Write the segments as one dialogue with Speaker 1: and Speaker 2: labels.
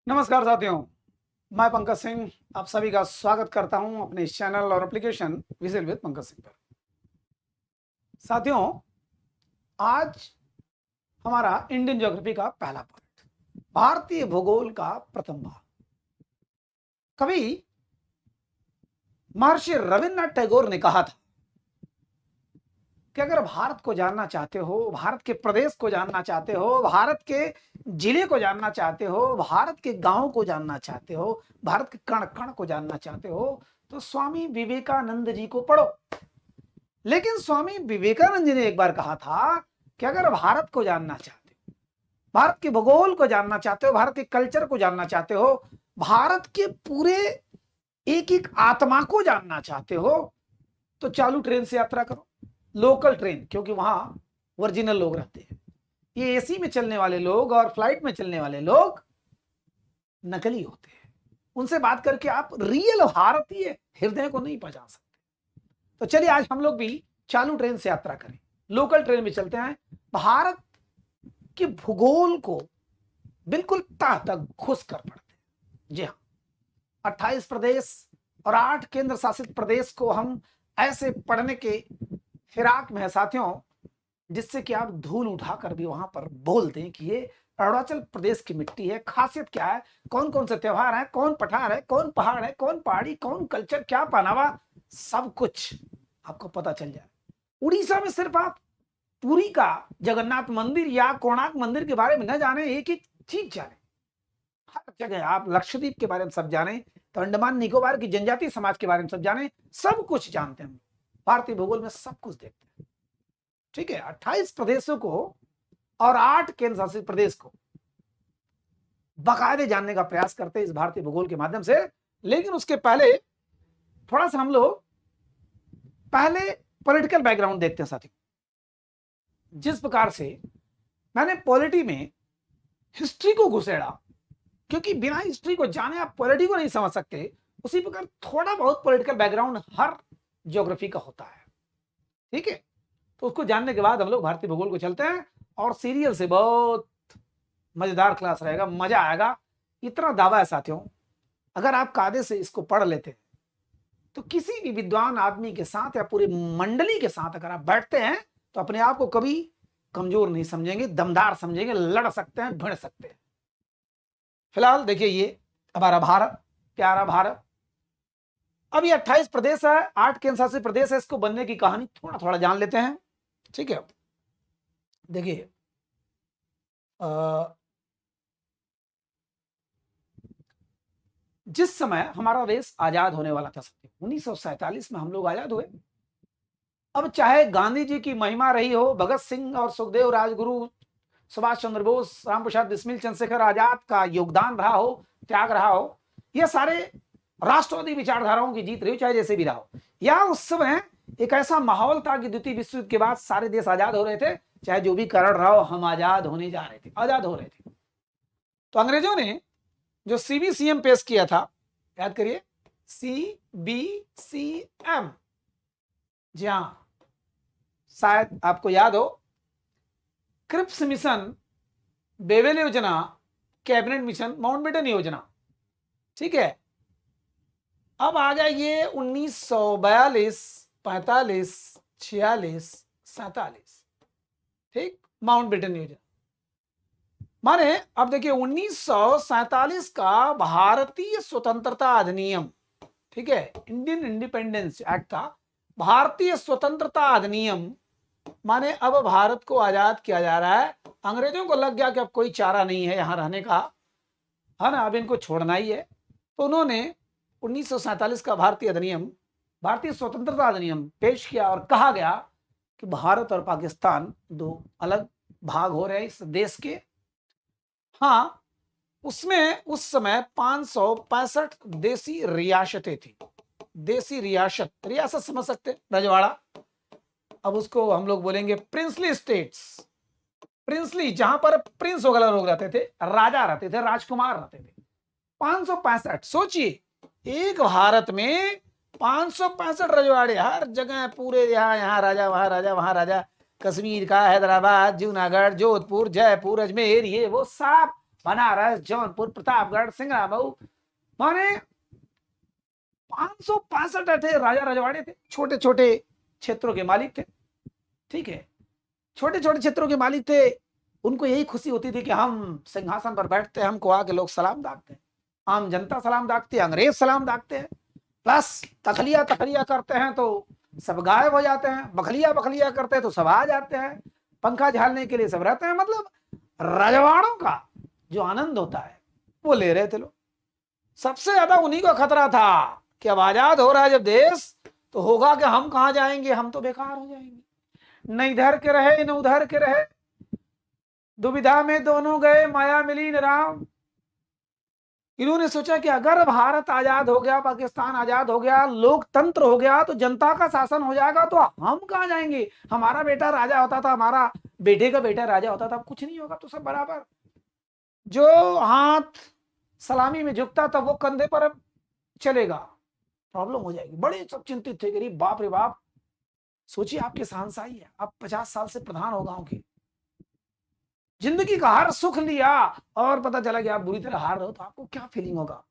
Speaker 1: नमस्कार साथियों, मैं पंकज सिंह आप सभी का स्वागत करता हूं अपने इस चैनल और application vigil with Pankaj Singh पर। साथियों, आज हमारा इंडियन ज्योग्राफी का पहला पार्ट, भारतीय भूगोल का प्रथम भाग। कभी महर्षि रविन्द्रनाथ टैगोर ने कहा था कि अगर भारत को जानना चाहते हो, भारत के प्रदेश को जानना चाहते हो, भारत के जिले को जानना चाहते हो, भारत के गांव को जानना चाहते हो, भारत के कण कण को जानना चाहते हो, तो स्वामी विवेकानंद जी को पढ़ो। लेकिन स्वामी विवेकानंद जी ने एक बार कहा था कि अगर भारत को जानना चाहते हो, भारत के भूगोल को जानना चाहते हो, भारत के कल्चर को जानना चाहते हो, भारत के पूरे एक एक आत्मा को जानना चाहते हो, तो चालू ट्रेन से यात्रा करो, लोकल ट्रेन, क्योंकि वहां ओरिजिनल लोग रहते हैं। ये एसी में चलने वाले लोग और फ्लाइट में चलने वाले लोग नकली होते हैं। उनसे बात करके आप रियल भारतीय हृदय को नहीं पहचान सकते। तो चलिए आज हम लोग भी चालू ट्रेन से यात्रा करें, लोकल ट्रेन में चलते हैं, भारत के भूगोल को बिल्कुल तह तक घुस कर पढ़ते हैं। जी हाँ, 28 प्रदेश और 8 केंद्र शासित प्रदेश को हम ऐसे पढ़ने के फिराक में है साथियों, जिससे कि आप धूल उठाकर भी वहां पर बोल दें कि ये अरुणाचल प्रदेश की मिट्टी है। खासियत क्या है, कौन कौन से त्योहार है, कौन पठार है, कौन पहाड़ है, कौन पहाड़ी, कौन कल्चर, क्या पहनावा, सब कुछ आपको पता चल जाए। उड़ीसा में सिर्फ आप पुरी का जगन्नाथ मंदिर या कोणार्क मंदिर के बारे में न जाने, एक एक चीज जाने, हर जगह आप लक्षद्वीप के बारे में सब जाने, तो अंडमान निकोबार की जनजातीय समाज के बारे में सब जाने, सब कुछ जानते हैं। भारतीय भूगोल में सब कुछ देखते हैं। ठीक है, 28 प्रदेशों को और 8 केंद्र शासित प्रदेश को बाकायदे जानने का प्रयास करते हैं इस भारतीय भूगोल के माध्यम से। लेकिन उसके पहले थोड़ा सा हम लोग पहले पॉलिटिकल बैकग्राउंड देखते हैं साथियों। जिस प्रकार से मैंने पॉलिटी में हिस्ट्री को घुसेड़ा, क्योंकि बिना हिस्ट्री को जाने आप पॉलिटी को नहीं समझ सकते, उसी प्रकार थोड़ा बहुत पॉलिटिकल बैकग्राउंड हर ज्योग्राफी का होता है। ठीक है, तो उसको जानने के बाद हम लोग भारतीय भूगोल को चलते हैं और सीरियल से बहुत मजेदार क्लास रहेगा, मजा आएगा। इतना दावा है साथियों, अगर आप कायदे से इसको पढ़ लेते हैं तो किसी भी विद्वान आदमी के साथ या पूरी मंडली के साथ अगर आप बैठते हैं तो अपने आप को कभी कमजोर नहीं समझेंगे, दमदार समझेंगे, लड़ सकते हैं, भिड़ सकते हैं। फिलहाल देखिए, ये हमारा भारत, प्यारा भारत। अब ये 28 प्रदेश है, 8 केंद्र शासित प्रदेश है। इसको बनने की कहानी थोड़ा थोड़ा जान लेते हैं। ठीक है, देखिए जिस समय हमारा देश आजाद होने वाला था, 1947 में हम लोग आजाद हुए। अब चाहे गांधी जी की महिमा रही हो, भगत सिंह और सुखदेव, राजगुरु, सुभाष चंद्र बोस, राम प्रसाद बिस्मिल, चंद्रशेखर आजाद का योगदान रहा हो, त्याग रहा हो, ये सारे राष्ट्रवादी विचारधाराओं की जीत रही हो, चाहे जैसे भी रहा हो, या उस समय एक ऐसा माहौल था कि द्वितीय विश्व युद्ध के बाद सारे देश आजाद हो रहे थे, चाहे जो भी कारण रहा हो, हम आजाद होने जा रहे थे, आजाद हो रहे थे। तो अंग्रेजों ने जो सीबीसीएम पेश किया था, याद करिए, सीबीसीएम, जी हां, शायद आपको याद हो, क्रिप्स मिशन, बेवेल योजना, कैबिनेट मिशन, माउंटबेटन योजना। ठीक है, अब आ जाइए 1942, 45, 46, 47। ठीक, माउंटबेटन योजना माने, अब देखिए 1947 का भारतीय स्वतंत्रता अधिनियम, ठीक है, इंडियन इंडिपेंडेंस एक्ट था, भारतीय स्वतंत्रता अधिनियम माने अब भारत को आजाद किया जा रहा है। अंग्रेजों को लग गया कि अब कोई चारा नहीं है यहां रहने का, है ना, अब इनको छोड़ना ही है। तो उन्होंने 1947 का भारतीय अधिनियम, भारतीय स्वतंत्रता अधिनियम पेश किया और कहा गया कि भारत और पाकिस्तान दो अलग भाग हो रहे हैं इस देश के। हाँ, उसमें उस समय 565 देसी रियासतें थी। देसी रियासत, रियासत समझ सकते, रजवाड़ा, अब उसको हम लोग बोलेंगे प्रिंसली स्टेट्स। प्रिंसली, जहां पर प्रिंस वगैरह लोग रहते थे, राजा रहते थे, राजकुमार रहते थे। 565, सोचिए, एक भारत में 565 रजवाड़े, हर जगह पूरे, यहाँ यहाँ राजा, वहां राजा, वहां राजा, कश्मीर का, हैदराबाद, जूनागढ़, जोधपुर, जयपुर, अजमेर, ये वो सब बनारस, जौनपुर, प्रतापगढ़, सिंगरामऊ, माने 565 ऐसे राजा रजवाड़े थे, छोटे छोटे क्षेत्रों के मालिक थे। ठीक है, छोटे छोटे क्षेत्रों के मालिक थे। उनको यही खुशी होती थी कि हम सिंहासन पर बैठते हैं, हमको आके लोग सलाम दागते हैं, आम जनता सलाम दागती है, अंग्रेज सलाम दागते हैं, प्लस तखलिया तखलिया करते हैं तो सब गायब हो जाते हैं, बखलिया बखलिया करते हैं तो सब आ जाते हैं, पंखा झालने के लिए सब रहते हैं। मतलब रजवाड़ों का जो आनंद होता है वो ले रहे थे लोग। सबसे ज्यादा उन्हीं को खतरा था कि अब आजाद हो रहा है जब देश, तो होगा कि हम कहां जाएंगे, हम तो बेकार हो जाएंगे। न इधर के रहे न उधर के रहे, दुविधा में दोनों गए, माया मिली न राम। इन्होंने सोचा कि अगर भारत आजाद हो गया, पाकिस्तान आजाद हो गया, लोकतंत्र हो गया, तो जनता का शासन हो जाएगा, तो हम कहां जाएंगे। हमारा बेटा राजा होता था, हमारा बेटे का बेटा राजा होता था, कुछ नहीं होगा, तो सब बराबर। जो हाथ सलामी में झुकता था वो कंधे पर अब चलेगा, प्रॉब्लम हो जाएगी। बड़े सब चिंतित थे, गरीब, बाप रे बाप। सोचिए आपके शहंशाही है, आप 50 साल से प्रधान हो गांव के, जिंदगी का हर सुख लिया और पता चला कि आप बुरी तरह हार रहे हो, तो आपको क्या फीलिंग होगा।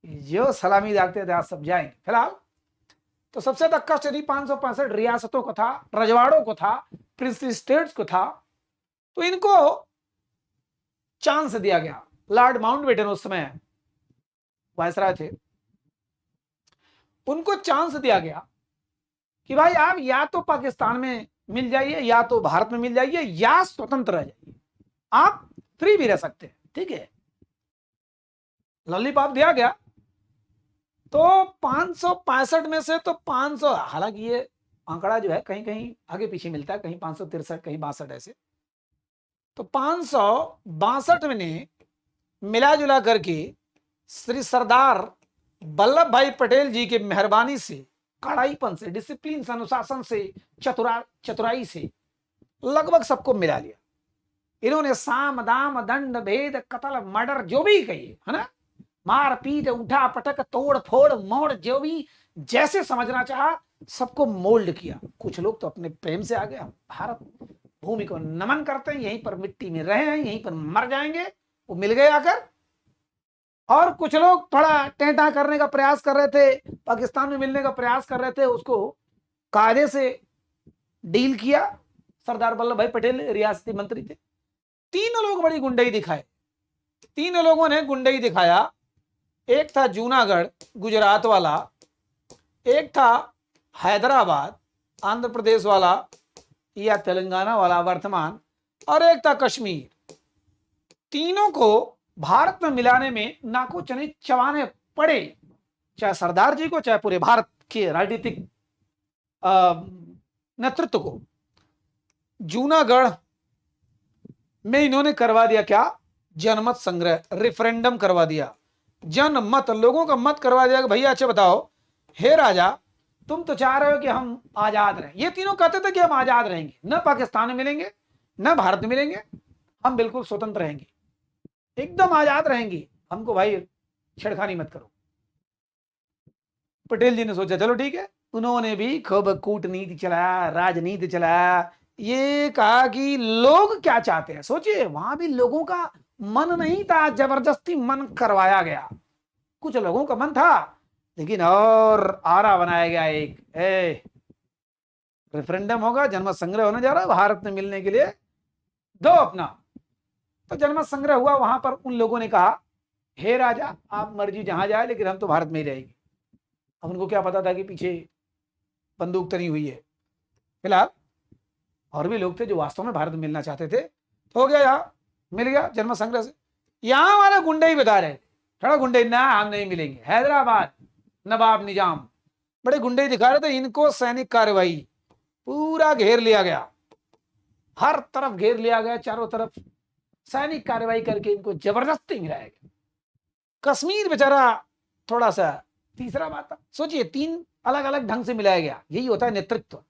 Speaker 1: जो सलामी दागते थे आज सब जाएंगे। फिलहाल तो सबसे ज्यादा कष्ट यदि 565 रियासतों को था, रजवाड़ों को था, प्रिंसली स्टेट्स को था, तो इनको चांस दिया गया। लॉर्ड माउंटबेटन उस समय वायसराय थे, उनको चांस दिया गया कि भाई आप या तो पाकिस्तान में मिल जाइए, या तो भारत में मिल जाइए, या स्वतंत्र रह जाइए, आप फ्री भी रह सकते हैं। ठीक है, लॉलीपॉप दिया गया। तो 565 में से तो 500, हालांकि ये आंकड़ा जो है कहीं कहीं आगे पीछे मिलता है, कहीं 563, कहीं 62 ऐसे, तो 562 में ने मिला जुला करके श्री सरदार वल्लभ भाई पटेल जी के मेहरबानी से, कड़ाईपन से, डिसिप्लिन से, अनुशासन से, चतुराई से लगभग सबको मिला लिया। इन्होंने साम दाम दंड भेद कत्ल मर्डर जो भी कहिए, है ना, मार पीट उठा पटक तोड़ फोड़ मोड़, जो भी जैसे समझना चाहा सबको मोल्ड किया। कुछ लोग तो अपने प्रेम से आ गए, भारत भूमि को नमन करते हैं, यहीं पर मिट्टी में रहे हैं, यहीं पर मर जाएंगे, वो मिल गए आकर। और कुछ लोग थोड़ा टेंटा करने का प्रयास कर रहे थे, पाकिस्तान में मिलने का प्रयास कर रहे थे, उसको कायदे से डील किया। सरदार वल्लभ भाई पटेल रियासती मंत्री थे। तीनों लोग बड़ी गुंडई दिखाए, तीनों लोगों ने गुंडई दिखाया। एक था जूनागढ़ गुजरात वाला, एक था हैदराबाद आंध्र प्रदेश वाला या तेलंगाना वाला वर्तमान, और एक था कश्मीर। तीनों को भारत में मिलाने में नाको चने चबाने पड़े, चाहे सरदार जी को, चाहे पूरे भारत के राजनीतिक नेतृत्व को। जूनागढ़ में इन्होंने करवा दिया क्या, जनमत संग्रह, रेफरेंडम करवा दिया, जनमत, लोगों का मत करवा दिया कि भैया अच्छा बताओ, हे राजा तुम तो चाह रहे हो कि हम आजाद रहें। ये तीनों कहते थे कि हम आजाद रहेंगे, न पाकिस्तान में मिलेंगे न भारत में मिलेंगे, हम बिल्कुल स्वतंत्र रहेंगे, एकदम आजाद रहेंगे, हमको भाई छेड़खानी मत करो। पटेल जी ने सोचा चलो ठीक है, उन्होंने भी खूब कूटनीति चलाया, राजनीति चलाया, ये कहा कि लोग क्या चाहते हैं। सोचिए वहां भी लोगों का मन नहीं था, जबरदस्ती मन करवाया गया। कुछ लोगों का मन था, लेकिन और आरा बनाया गया एक, रेफरेंडम होगा, जनमत संग्रह होने जा रहा है भारत में मिलने के लिए, दो अपना। तो जनमत संग्रह हुआ, वहां पर उन लोगों ने कहा हे राजा आप मर्जी जहां जाए, लेकिन हम तो भारत में ही रहेंगे। अब उनको क्या पता था कि पीछे बंदूक तनी हुई है। फिलहाल और भी लोग थे जो वास्तव में भारत में मिलना चाहते थे, तो हो गया, यहाँ मिल गया जनमत संग्रह से। यहाँ वाले गुंडे ही बता रहे, थोड़ा गुंडे ना हम नहीं मिलेंगे। हैदराबाद नवाब निजाम बड़े गुंडे दिखा रहे थे, इनको सैनिक कार्रवाई पूरा घेर लिया गया, हर तरफ घेर लिया गया, चारों तरफ सैनिक कार्रवाई करके इनको जबरदस्ती मिलाया गया। कश्मीर बेचारा थोड़ा सा तीसरा बात था। सोचिए तीन अलग अलग ढंग से मिलाया गया, यही होता है नेतृत्व।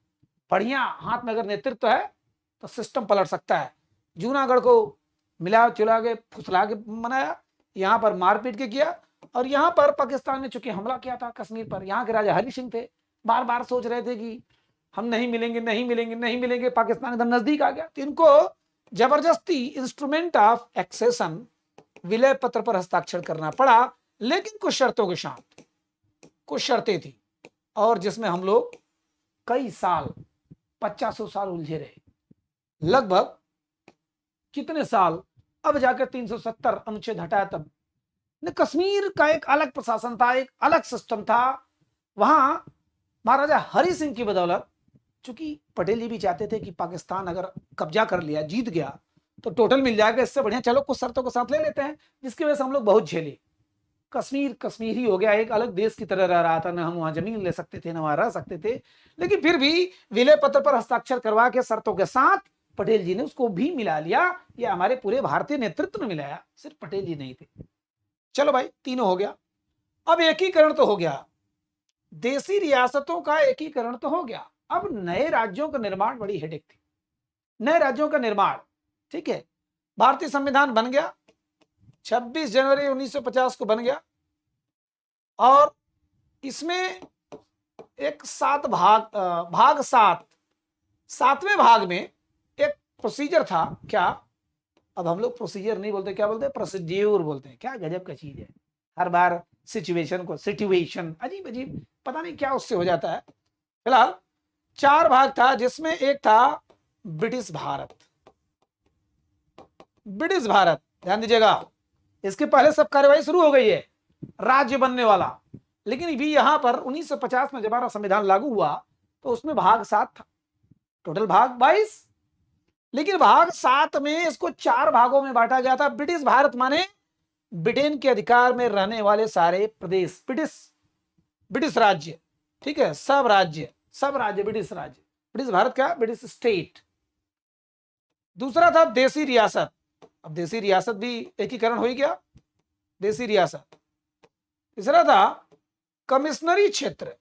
Speaker 1: बढ़िया हाथ में अगर नेतृत्व है तो सिस्टम पलट सकता है। जूनागढ़ को मिला चुला के फुसला के मनाया, यहाँ पर मारपीट के किया, और यहाँ पर पाकिस्तान ने चूंकि हमला किया था कश्मीर पर, यहाँ के राजा हरि सिंह थे, बार बार सोच रहे थे कि हम नहीं मिलेंगे नहीं मिलेंगे नहीं मिलेंगे, पाकिस्तान एकदम नजदीक आ गया, तो इनको जबरदस्ती इंस्ट्रूमेंट ऑफ एक्सेशन विलय पत्र पर हस्ताक्षर करना पड़ा, लेकिन कुछ शर्तों के साथ। कुछ शर्तें थी और जिसमें हम लोग कई साल, 50 साल उलझे रहे। लगभग कितने साल, अब जाकर 370 अनुच्छेद हटाया तब। कश्मीर का एक अलग प्रशासन था, एक अलग सिस्टम था। वहां महाराजा हरि सिंह की बदौलत, चूंकि पटेल जी भी चाहते थे कि पाकिस्तान अगर कब्जा कर लिया, जीत गया, तो टोटल मिल जाएगा, इससे बढ़िया चलो कुछ शर्तों के साथ ले लेते हैं, जिसकी वजह से हम लोग बहुत झेले। कश्मीर कश्मीर ही हो गया, एक अलग देश की तरह रह रहा था, ना हम वहां जमीन ले सकते थे, ना वहां रह सकते थे। लेकिन फिर भी विलय पत्र पर हस्ताक्षर करवा के शर्तों के साथ पटेल जी ने उसको भी मिला लिया। ये हमारे पूरे भारतीय नेतृत्व ने मिलाया, सिर्फ पटेल जी नहीं थे। चलो भाई, तीनों हो गया। अब एकीकरण तो हो गया, देसी रियासतों का एकीकरण तो हो गया। अब नए राज्यों का निर्माण बड़ी हेडेक थी। नए राज्यों का निर्माण, ठीक है, भारतीय संविधान बन गया, 26 जनवरी 1950 को बन गया, और इसमें एक भाग 7वें भाग में एक प्रोसीजर था। क्या, अब हम लोग प्रोसीजर नहीं बोलते, क्या बोलते हैं, प्रोसीड्यूर बोलते हैं। क्या गजब का चीज है, हर बार सिचुएशन अजीब अजीब, पता नहीं क्या उससे हो जाता है। फिलहाल 4 भाग था, जिसमें एक था ब्रिटिश भारत। ब्रिटिश भारत, ध्यान दीजिएगा, इसके पहले सब कार्यवाही शुरू हो गई है, राज्य बनने वाला। लेकिन भी यहां पर 1950 में जब हमारा संविधान लागू हुआ, तो उसमें भाग 7 था, टोटल भाग 22। लेकिन भाग 7 में इसको 4 भागों में बांटा गया था। ब्रिटिश भारत माने ब्रिटेन के अधिकार में रहने वाले सारे प्रदेश, ब्रिटिश राज्य, ठीक है, सब राज्य ब्रिटिश राज्य, ब्रिटिश भारत का ब्रिटिश स्टेट। दूसरा था देसी रियासत। अब देसी रियासत भी एकीकरण हो ही गया, देसी रियासत। तीसरा था कमिश्नरी क्षेत्र,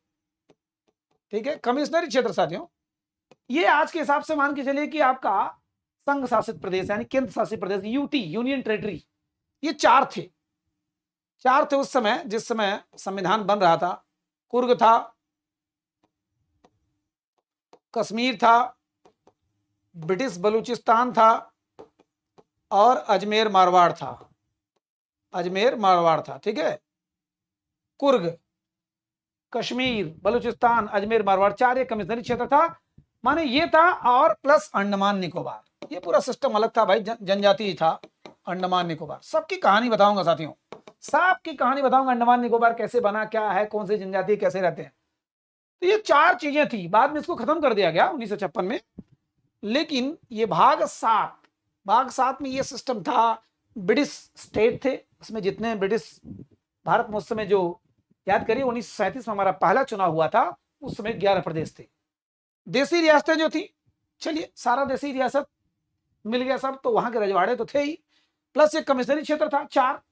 Speaker 1: ठीक है, कमिश्नरी क्षेत्र साथियों, ये आज के हिसाब से मान के चलिए कि आपका संघ शासित प्रदेश, यानी केंद्र शासित प्रदेश, यूटी, यूनियन टेरिटरी। ये 4 थे उस समय, जिस समय संविधान बन रहा था। कुर्ग था, कश्मीर था, ब्रिटिश बलूचिस्तान था, और अजमेर मारवाड़ था, ठीक है। कुर्ग, कश्मीर, बलूचिस्तान, अजमेर मारवाड़, 4 एक कमिश्नरी क्षेत्र था, माने ये था, और प्लस अंडमान निकोबार। ये पूरा सिस्टम अलग था भाई, जनजाति था अंडमान निकोबार। सबकी कहानी बताऊंगा साथियों, सबकी कहानी बताऊंगा, अंडमान निकोबार कैसे बना, क्या है, कौन सी जनजाति कैसे रहते हैं। तो ये 4 चीजें थी, बाद में इसको खत्म कर दिया गया 1956 में। लेकिन ये भाग 7 में ये सिस्टम था, ब्रिटिश स्टेट थे उसमें, जितने ब्रिटिश भारत में उस समय, जो याद करिए 1937 में हमारा पहला चुनाव हुआ था, उस समय 11 प्रदेश थे। देसी रियासतें जो थी, चलिए सारा देसी रियासत मिल गया सब, तो वहां के रजवाड़े तो थे ही, प्लस एक कमिश्नरी क्षेत्र था 4,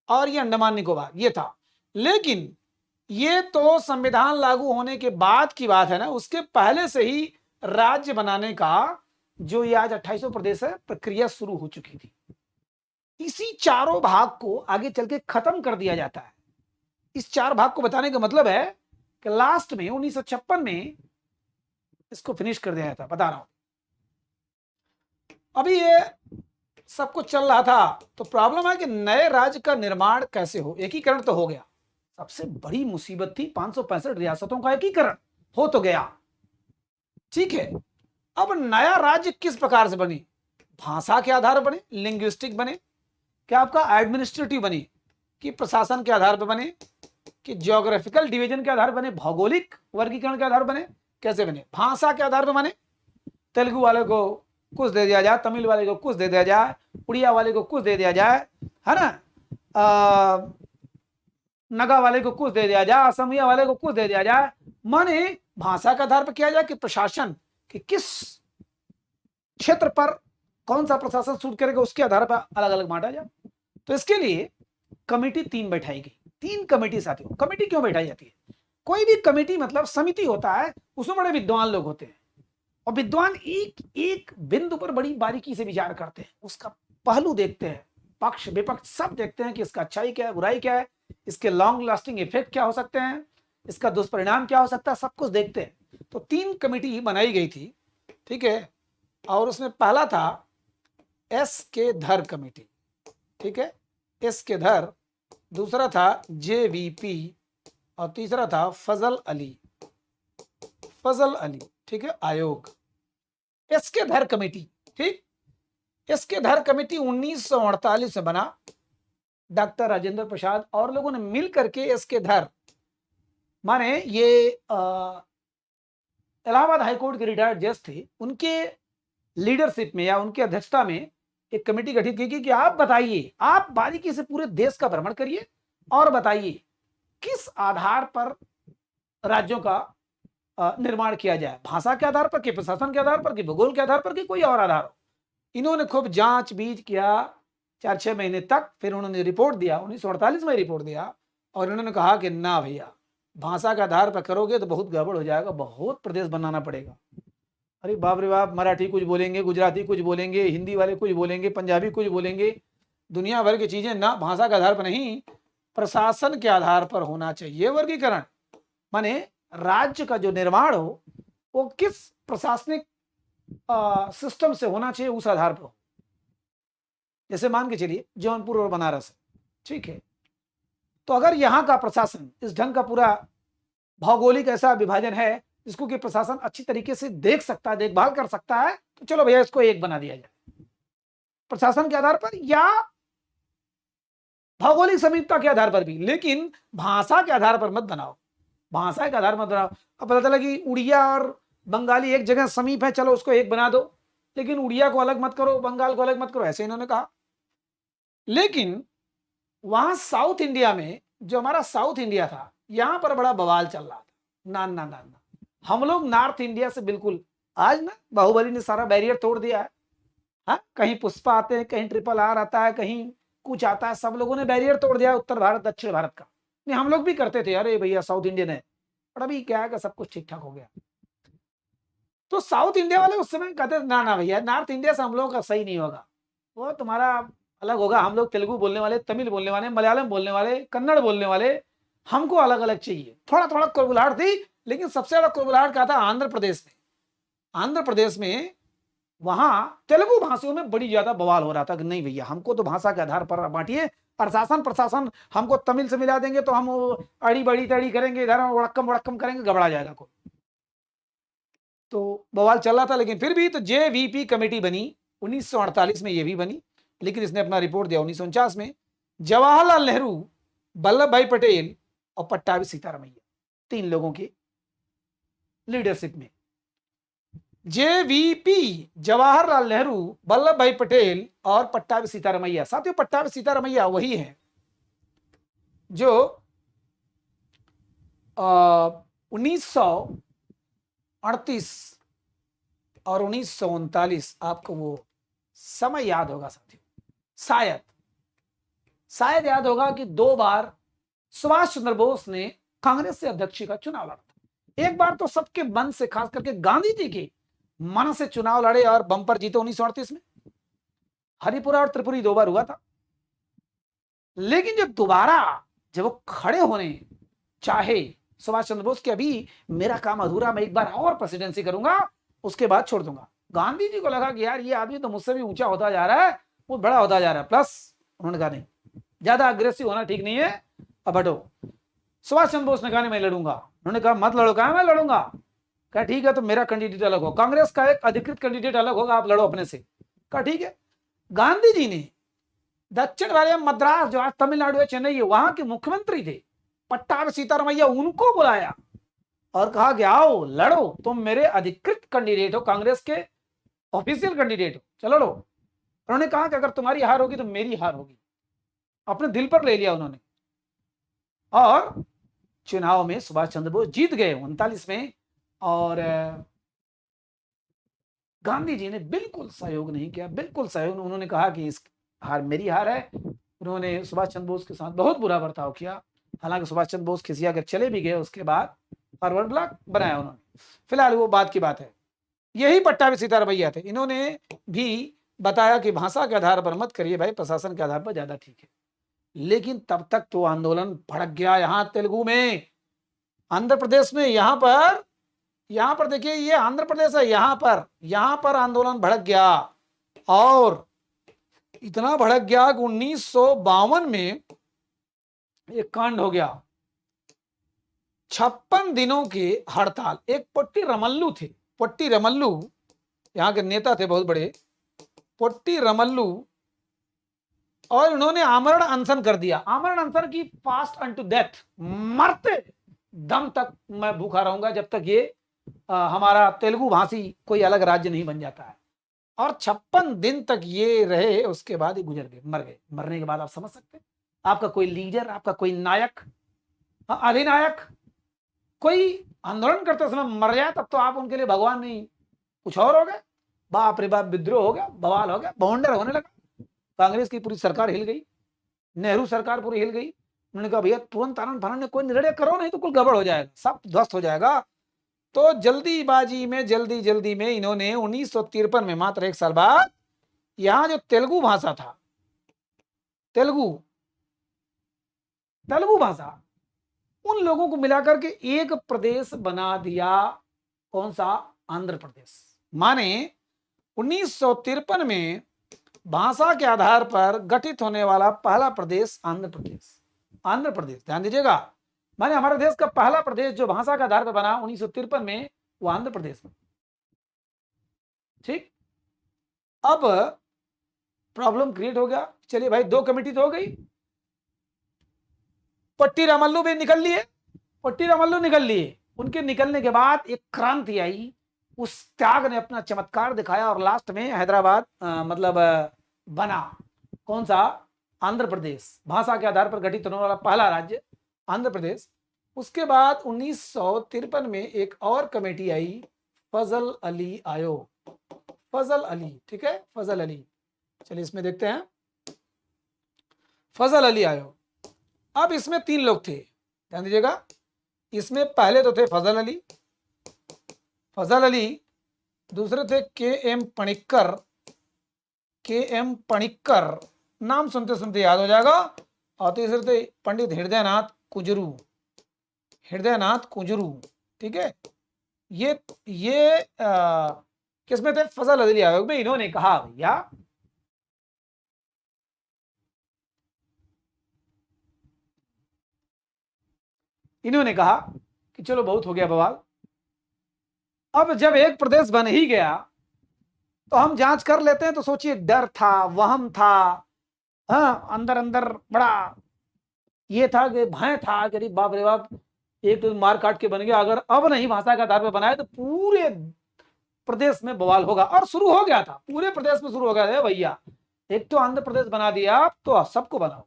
Speaker 1: और ये अंडमान निकोबार ये था। लेकिन ये तो संविधान लागू होने के बाद की बात है ना, उसके पहले से ही राज्य बनाने का, जो ये आज 28 प्रदेश है, प्रक्रिया शुरू हो चुकी थी। इसी चारों भाग को आगे चल के खत्म कर दिया जाता है। इस 4 भाग को बताने का मतलब है कि लास्ट में 1956 में इसको फिनिश कर दिया था, बता रहा हूं। अभी ये सब कुछ चल रहा था, तो प्रॉब्लम है कि नए राज्य का निर्माण कैसे हो। एकीकरण तो हो गया, सबसे बड़ी मुसीबत थी 565 रियासतों का एकीकरण हो तो गया, ठीक है। अब नया राज्य किस प्रकार से बने, भाषा के आधार पर बने, लिंग्विस्टिक बने, क्या आपका एडमिनिस्ट्रेटिव बने, कि प्रशासन के आधार पर बने, कि ज्योग्राफिकल डिवीजन के आधार पर बने, भौगोलिक वर्गीकरण के आधार पर बने, कैसे बने, भाषा के आधार पर बने, तेलुगु वाले को कुछ दे दिया जाए, तमिल वाले को कुछ दे दिया जाए, उड़िया वाले को कुछ दे दिया जाए, है ना, नगा वाले को कुछ दे दिया जाए, असमिया वाले को कुछ दे दिया जाए। माने भाषा के आधार पर किया जाए कि प्रशासन, कि किस क्षेत्र पर कौन सा प्रशासन सूट करेगा, उसके आधार पर अलग अलग बांटा जाए। तो इसके लिए कमेटी 3 बैठाई गई। 3 कमेटी साथियों, कमेटी क्यों बैठाई जाती है, कोई भी कमेटी मतलब समिति होता है, उसमें बड़े विद्वान लोग होते हैं, और विद्वान एक एक बिंदु पर बड़ी बारीकी से विचार करते हैं, उसका पहलू देखते हैं, पक्ष विपक्ष सब देखते हैं कि इसका अच्छाई क्या है, बुराई क्या है, इसके लॉन्ग लास्टिंग इफेक्ट क्या हो सकते हैं, इसका दुष्परिणाम क्या हो सकता है, सब कुछ देखते हैं। तो 3 कमेटी बनाई गई थी, ठीक है। और उसमें पहला था एस के धर कमेटी, ठीक है, एस के धर, दूसरा था JVP और तीसरा था फजल अली, फजल अली, ठीक है, आयोग। एस के धर कमेटी, ठीक, एस के धर कमेटी 1948 में बना। डॉक्टर राजेंद्र प्रसाद और लोगों ने मिल करके एस के धर, माने ये इलाहाबाद हाईकोर्ट के रिटायर्ड जज थे, उनके लीडरशिप में या उनकी अध्यक्षता में एक कमेटी गठित की कि आप बताइए, आप बारीकी से पूरे देश का भ्रमण करिए और बताइए किस आधार पर राज्यों का निर्माण किया जाए, भाषा के आधार पर कि प्रशासन के आधार पर कि भूगोल के आधार पर कि कोई और आधार हो। इन्होंने खूब जांच बीज किया 4-6 महीने तक, फिर उन्होंने रिपोर्ट दिया, 1948 में रिपोर्ट दिया और इन्होंने कहा कि ना भैया, भाषा के आधार पर करोगे तो बहुत गड़बड़ हो जाएगा, बहुत प्रदेश बनाना पड़ेगा। अरे बाप रे बाप, मराठी कुछ बोलेंगे, गुजराती कुछ बोलेंगे, हिंदी वाले कुछ बोलेंगे, पंजाबी कुछ बोलेंगे, दुनिया भर की चीजें ना, भाषा के आधार पर नहीं, प्रशासन के आधार पर होना चाहिए वर्गीकरण। माने राज्य का जो निर्माण हो वो किस प्रशासनिक सिस्टम से होना चाहिए, उस आधार पर हो। जैसे मान के चलिए जौनपुर और बनारस, ठीक है, तो अगर यहाँ का प्रशासन इस ढंग का पूरा भौगोलिक ऐसा विभाजन है जिसको कि प्रशासन अच्छी तरीके से देख सकता है, देखभाल कर सकता है, तो चलो भैया इसको एक बना दिया जाए प्रशासन के आधार पर या भौगोलिक समीपता के आधार पर भी, लेकिन भाषा के आधार पर मत बनाओ, भाषा के आधार मत बनाओ। अब पता चला कि उड़िया और बंगाली एक जगह समीप है, चलो उसको एक बना दो, लेकिन उड़िया को अलग मत करो, बंगाल को अलग मत करो, ऐसे इन्होंने कहा। लेकिन वहां साउथ इंडिया में, जो हमारा साउथ इंडिया था, यहां पर बड़ा बवाल चल रहा था, ना ना ना ना, हम लोग नॉर्थ इंडिया से बिल्कुल, आज ना बाहुबली ने सारा बैरियर तोड़ दिया है। हाँ, कहीं पुष्पा आते हैं, कहीं RRR आता है, कहीं कुछ आता है, सब लोगों ने बैरियर तोड़ दिया उत्तर भारत दक्षिण भारत का। नहीं, हम लोग भी करते थे, अरे भैया साउथ इंडियन है, पर अभी क्या है कि सब कुछ ठीक ठाक हो गया। तो साउथ इंडिया वाले उस समय कहते ना ना भैया, नॉर्थ इंडिया से हम लोगों का सही नहीं होगा, वो तुम्हारा अलग होगा, हम लोग तेलुगु बोलने वाले, तमिल बोलने वाले, मलयालम बोलने वाले, कन्नड़ बोलने वाले, हमको अलग अलग चाहिए। थोड़ा थोड़ा कुरबुलाहट थी, लेकिन सबसे ज्यादा कुरबुलाहट क्या था आंध्र प्रदेश में। आंध्र प्रदेश में वहां तेलुगु भाषियों में बड़ी ज्यादा बवाल हो रहा था कि नहीं भैया, हमको तो भाषा के आधार पर बांटिए, प्रशासन प्रशासन हमको तमिल से मिला देंगे तो हम अड़ी बड़ी तड़ी करेंगे, इधर वड़क्कम वड़क्कम करेंगे, घबरा जाएगा कोई। तो बवाल चल रहा था, लेकिन फिर भी तो JVP कमेटी बनी 1948 में, ये भी बनी, लेकिन इसने अपना रिपोर्ट दिया 1949 में। जवाहरलाल नेहरू, वल्लभ भाई पटेल और पट्टाभी सीतारामैया, 3 लोगों की लीडरशिप में JVP, जवाहरलाल नेहरू, वल्लभ भाई पटेल और पट्टाभी सीतारामैया। साथियों, पट्टाभी सीतारामैया वही है जो 1938 और 1939, आपको वो समय याद होगा साथियों, शायद याद होगा कि 2 बार सुभाष चंद्र बोस ने कांग्रेस से अध्यक्ष का चुनाव लड़ा था। एक बार तो सबके मन से, खास करके गांधी जी के मन से चुनाव लड़े और बंपर जीते 1938 में। हरिपुरा और त्रिपुरी 2 बार हुआ था, लेकिन जब दोबारा जब वो खड़े होने चाहे सुभाष चंद्र बोस के, अभी मेरा काम अधूरा, मैं एक बार और प्रेसिडेंसी करूंगा, उसके बाद छोड़ दूंगा। गांधी जी को लगा कि यार ये आदमी तो मुझसे भी ऊंचा होता जा रहा है, वो बड़ा होता जा रहा है, प्लस उन्होंने कहा नहीं, ज्यादा अग्रेसिव होना ठीक नहीं है, अब हटो। सुभाष चंद्र बोस ने कहा मैं लड़ूंगा, उन्होंने कहा मत लड़ो, कहा मैं लड़ूंगा, कहा ठीक है तो मेरा कैंडिडेट अलग हो, कांग्रेस का एक अधिकृत कैंडिडेट अलग होगा, आप लड़ो अपने से, कहा ठीक है। गांधी जी ने दक्षिण वाले मद्रास, जो आज तमिलनाडु है, चेन्नई है, वहां के मुख्यमंत्री थे पट्टाभी सीतारामैया, उनको बुलाया और कहा कि आओ लड़ो, तुम मेरे अधिकृत कैंडिडेट हो, कांग्रेस के ऑफिशियल कैंडिडेट हो, चलो लो। उन्होंने कहा कि अगर तुम्हारी हार होगी तो मेरी हार होगी, अपने दिल पर ले लिया उन्होंने, और चुनाव में सुभाष चंद्र बोस जीत गए 39 में। और गांधी जी ने बिल्कुल सहयोग नहीं किया, बिल्कुल सहयोग, उन्होंने कहा कि इस हार मेरी हार है। उन्होंने सुभाष चंद्र बोस के साथ बहुत बुरा बर्ताव किया, हालांकि सुभाष चंद्र बोस खिसिया कर चले भी गए, उसके बाद फॉरवर्ड ब्लॉक बनाया उन्होंने, फिलहाल वो बात की बात है। यही पट्टाभी सीतारामैया थे, इन्होंने भी बताया कि भाषा के आधार पर मत करिए भाई, प्रशासन के आधार पर ज्यादा ठीक है। लेकिन तब तक तो आंदोलन भड़क गया, यहां तेलुगु में, आंध्र प्रदेश में, यहां पर देखिए, ये आंध्र प्रदेश है, यहां पर आंदोलन भड़क गया और इतना भड़क गया कि 1952 में एक कांड हो गया। 56 दिनों की हड़ताल। एक पोट्टी रमल्लू थे, पोट्टी रमल्लू यहाँ के नेता थे बहुत बड़े, पोट्टी रमल्लू, और इन्होंने आमरण अनशन कर दिया। आमरण अनशन की फास्ट अनटू डेथ, मरते दम तक मैं भूखा रहूंगा जब तक ये हमारा तेलुगु भाषी कोई अलग राज्य नहीं बन जाता है। और 56 दिन तक ये रहे, उसके बाद ही गुजर गए, मर गए। मरने के बाद आप समझ सकते हैं, आपका कोई लीडर, आपका कोई नायक, अधिनायक, कोई आंदोलन करते समय मर जाए तब तो आप उनके लिए भगवान नहीं, कुछ और हो गए। बाप रे बाप, विद्रोह हो गया, बवाल हो गया, बवंडर होने लगा। कांग्रेस की पूरी सरकार हिल गई, नेहरू सरकार पूरी हिल गई। उन्होंने कहा भैया तुरंत आनंद फानंद कोई निर्णय करो, नहीं तो कुल गड़बड़ हो जाएगा, सब ध्वस्त हो जाएगा। तो जल्दीबाजी में, जल्दी में इन्होंने 1953 में, मात्र 1 साल बाद, यहां जो तेलुगु भाषा था, तेलुगु भाषा, उन लोगों को मिलाकर के एक प्रदेश बना दिया। कौन सा? आंध्र प्रदेश। माने 1953 में भाषा के आधार पर गठित होने वाला पहला प्रदेश आंध्र प्रदेश। आंध्र प्रदेश, ध्यान दीजिएगा, माने हमारे देश का पहला प्रदेश जो भाषा के आधार पर बना 1953 में, वो आंध्र प्रदेश में। ठीक, अब प्रॉब्लम क्रिएट हो गया। चलिए भाई, 2 कमेटी तो हो गई, पट्टी रामल्लू भी निकल लिए, पट्टी रामल्लू निकल लिए। उनके निकलने के बाद एक क्रांति आई, उस त्याग ने अपना चमत्कार दिखाया और लास्ट में हैदराबाद मतलब बना। कौन सा? आंध्र प्रदेश, भाषा के आधार पर गठित होने वाला पहला राज्य आंध्र प्रदेश। उसके बाद 1953 में एक और कमेटी आई, फजल अली आयोग, फजल अली, ठीक है, फजल अली। चलिए इसमें देखते हैं, फजल अली आयोग। अब इसमें 3 लोग थे, ध्यान दीजिएगा। इसमें पहले तो थे फजल अली, फजल अली, दूसरे थे के.एम. पणिक्कर, के.एम. पणिक्कर, नाम सुनते सुनते याद हो जाएगा। और तीसरे थे पंडित हृदयनाथ कुंजरू, हृदयनाथ कुंजरू, ठीक है। ये किसमें थे? फजल अली आयोग में। इन्होंने कहा भैया इन्होंने कहा कि चलो बहुत हो गया बवाल, अब जब एक प्रदेश बन ही गया तो हम जांच कर लेते हैं। तो सोचिए, डर था, वहम था, हाँ, अंदर अंदर बड़ा ये था कि भय था कि बाप रे बाप, एक तो मार काट के बन गया, अगर अब नहीं भाषा के आधार पर बनाए तो पूरे प्रदेश में बवाल होगा। और शुरू हो गया था, पूरे प्रदेश में शुरू हो गया था भैया। एक तो आंध्र प्रदेश बना दिया, तो सबको बनाओ,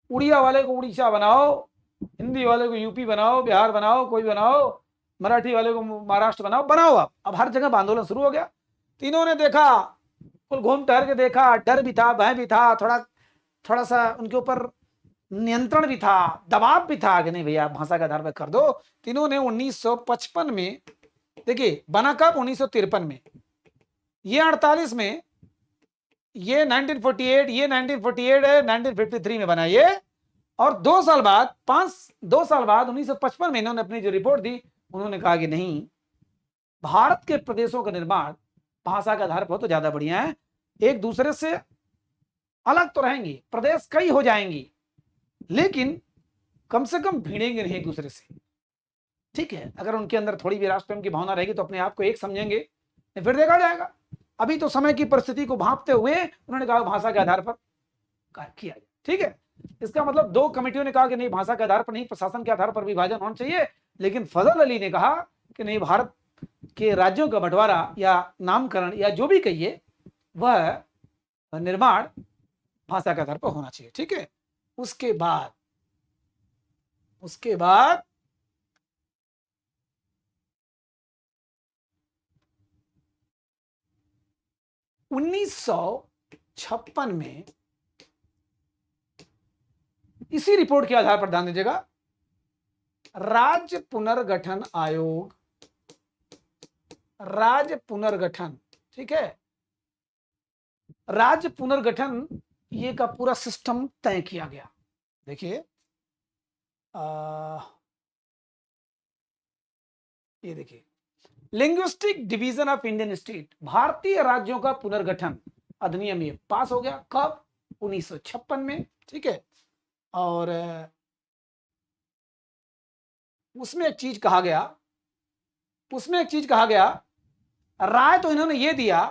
Speaker 1: उड़िया वाले को उड़ीसा बनाओ, हिंदी वाले को यूपी बनाओ, बिहार बनाओ, कोई बनाओ, मराठी वाले को महाराष्ट्र बनाओ, बनाओ। अब हर जगह आंदोलन शुरू हो गया। तीनों ने देखा, कुल घूम टहर के देखा, डर भी था, भय भी था, थोड़ा सा उनके ऊपर नियंत्रण भी था, दबाव भी था कि नहीं भैया भाषा के आधार पर कर दो। तीनों ने 1955 में, देखिए बना कब? 1953 में, ये 48 में, ये 1948, ये 1948 है, 1953 में बना ये। और 2 साल बाद, 2 साल बाद 1955 में इन्होंने अपनी जो रिपोर्ट दी, उन्होंने कहा कि नहीं, भारत के प्रदेशों का निर्माण भाषा के आधार पर तो ज्यादा बढ़िया है। एक दूसरे से अलग तो रहेंगी, प्रदेश कई हो जाएंगी, लेकिन कम से कम भिड़ेंगे नहीं एक दूसरे से। ठीक है, अगर उनके अंदर थोड़ी भी राष्ट्र प्रेम की भावना रहेगी तो अपने आप को एक समझेंगे, फिर देखा जाएगा। अभी तो समय की परिस्थिति को भांपते हुए उन्होंने कहा भाषा के आधार पर किया जाए। ठीक है, इसका मतलब 2 कमेटियों ने कहा कि नहीं, भाषा के आधार पर नहीं, प्रशासन के आधार पर विभाजन होना चाहिए। लेकिन फजल अली ने कहा कि नहीं, भारत के राज्यों का बंटवारा या नामकरण या जो भी कहिए, वह निर्माण भाषा के आधार पर होना चाहिए। ठीक है, उसके बाद 1956 में इसी रिपोर्ट के आधार पर, ध्यान दीजिएगा, राज्य पुनर्गठन आयोग, राज्य पुनर्गठन, ठीक है, राज्य पुनर्गठन, ये का पूरा सिस्टम तय किया गया। देखिए ये देखिए, linguistic division of Indian state, भारतीय राज्यों का पुनर्गठन अधिनियम ये पास हो गया। कब? 1956 में, ठीक है। और उसमें एक चीज कहा गया, राय तो इन्होंने ये दिया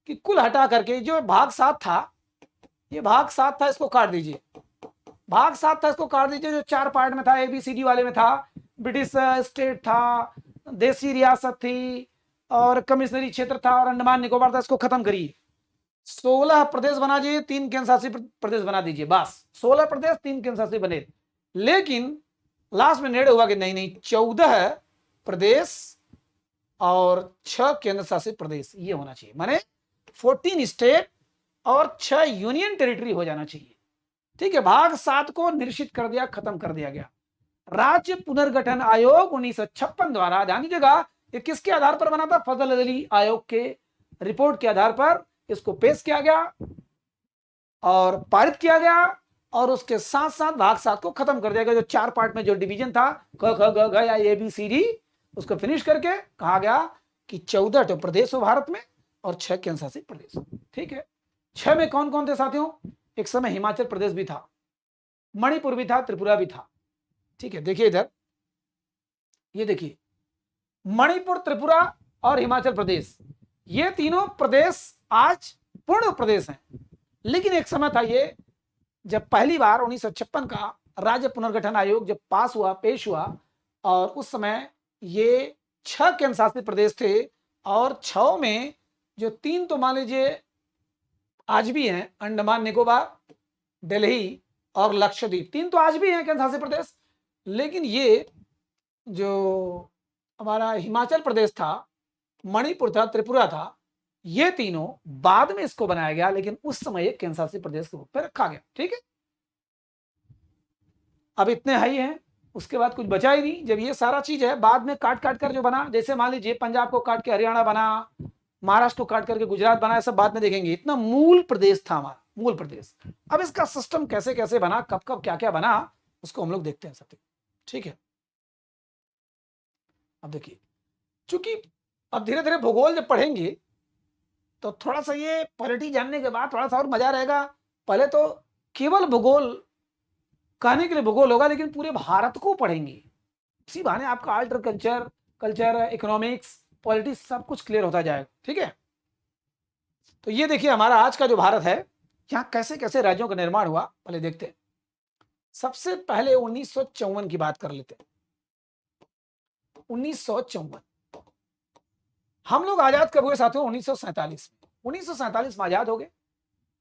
Speaker 1: कि कुल हटा करके जो भाग 7 था, ये भाग 7 था, इसको काट दीजिए, भाग 7 था, इसको काट दीजिए। जो 4 पार्ट में था, ABCD वाले में था, ब्रिटिश स्टेट था, देसी रियासत थी, और कमिश्नरी क्षेत्र था, और अंडमान निकोबार था, इसको खत्म करिए। 16 प्रदेश बना दीजिए, 3 केंद्र शासित प्रदेश बना दीजिए, बस 16 प्रदेश, 3 केंद्र शासित बने। लेकिन लास्ट में निर्णय हुआ कि नहीं नहीं, 14 प्रदेश और 6 केंद्र शासित प्रदेश ये होना चाहिए, माने 14 स्टेट और 6 यूनियन टेरिटरी हो जाना चाहिए, ठीक है। भाग 7 को निश्चित कर दिया, खत्म कर दिया गया। राज्य पुनर्गठन आयोग 1956 द्वारा, ध्यान दीजिएगा, ये किसके आधार पर बना था? फजल अली आयोग के रिपोर्ट के आधार पर इसको पेश किया गया और पारित किया गया, और उसके साथ साथ भाग 7 को खत्म कर दिया गया। जो 4 पार्ट में जो डिवीजन था, क ख ग घ या ABCD, उसको फिनिश करके कहा गया कि 14 तो प्रदेश हो भारत में और 6 केंद्र शासित प्रदेश, ठीक है। 6 में कौन कौन थे साथियों? एक समय हिमाचल प्रदेश भी था, मणिपुर भी था, त्रिपुरा भी था, ठीक है। देखिए इधर, ये देखिए, मणिपुर, त्रिपुरा और हिमाचल प्रदेश, ये तीनों प्रदेश आज पूर्ण प्रदेश हैं। लेकिन एक समय था ये, जब पहली बार 1956 का राज्य पुनर्गठन आयोग जब पास हुआ, पेश हुआ, और उस समय ये 6 केंद्र शासित प्रदेश थे, और 6 में जो 3 तो मान लीजिए आज भी हैं, अंडमान निकोबार, दिल्ली और लक्षद्वीप, 3 तो आज भी हैं केंद्र शासित प्रदेश। लेकिन ये जो हमारा हिमाचल प्रदेश था, मणिपुर था, त्रिपुरा था, ये तीनों बाद में इसको बनाया गया, लेकिन उस समय एक केंद्र शासित प्रदेश के रूप में रखा गया, ठीक है। अब इतने हाई हैं, उसके बाद कुछ बचा ही नहीं। जब ये सारा चीज है, बाद में काट काट कर जो बना, जैसे मान लीजिए पंजाब को काट के हरियाणा बना, महाराष्ट्र को काट करके गुजरात बना, सब बाद में देखेंगे। इतना मूल प्रदेश था हमारा, मूल प्रदेश। अब इसका सिस्टम कैसे कैसे बना, कब कब क्या क्या बना, उसको हम लोग देखते हैं सब, ठीक है। अब देखिए, चूंकि अब धीरे धीरे भूगोल जब पढ़ेंगे तो थोड़ा सा ये पॉलिटी जानने के बाद थोड़ा सा और मजा रहेगा। पहले तो केवल भूगोल कहने के लिए भूगोल होगा, लेकिन पूरे भारत को पढ़ेंगे, इसी बहाने आपका आल्टर कल्चर, इकोनॉमिक्स, पॉलिटिक्स सब कुछ क्लियर होता जाएगा, ठीक है। तो ये देखिए, हमारा आज का जो भारत है, यहाँ कैसे कैसे राज्यों का निर्माण हुआ, पहले देखते हैं। सबसे पहले 1954 की बात कर लेते हैं। 1954 हम लोग आजाद कब हुए साथियों? 1947 में। 1947 में आजाद हो गए,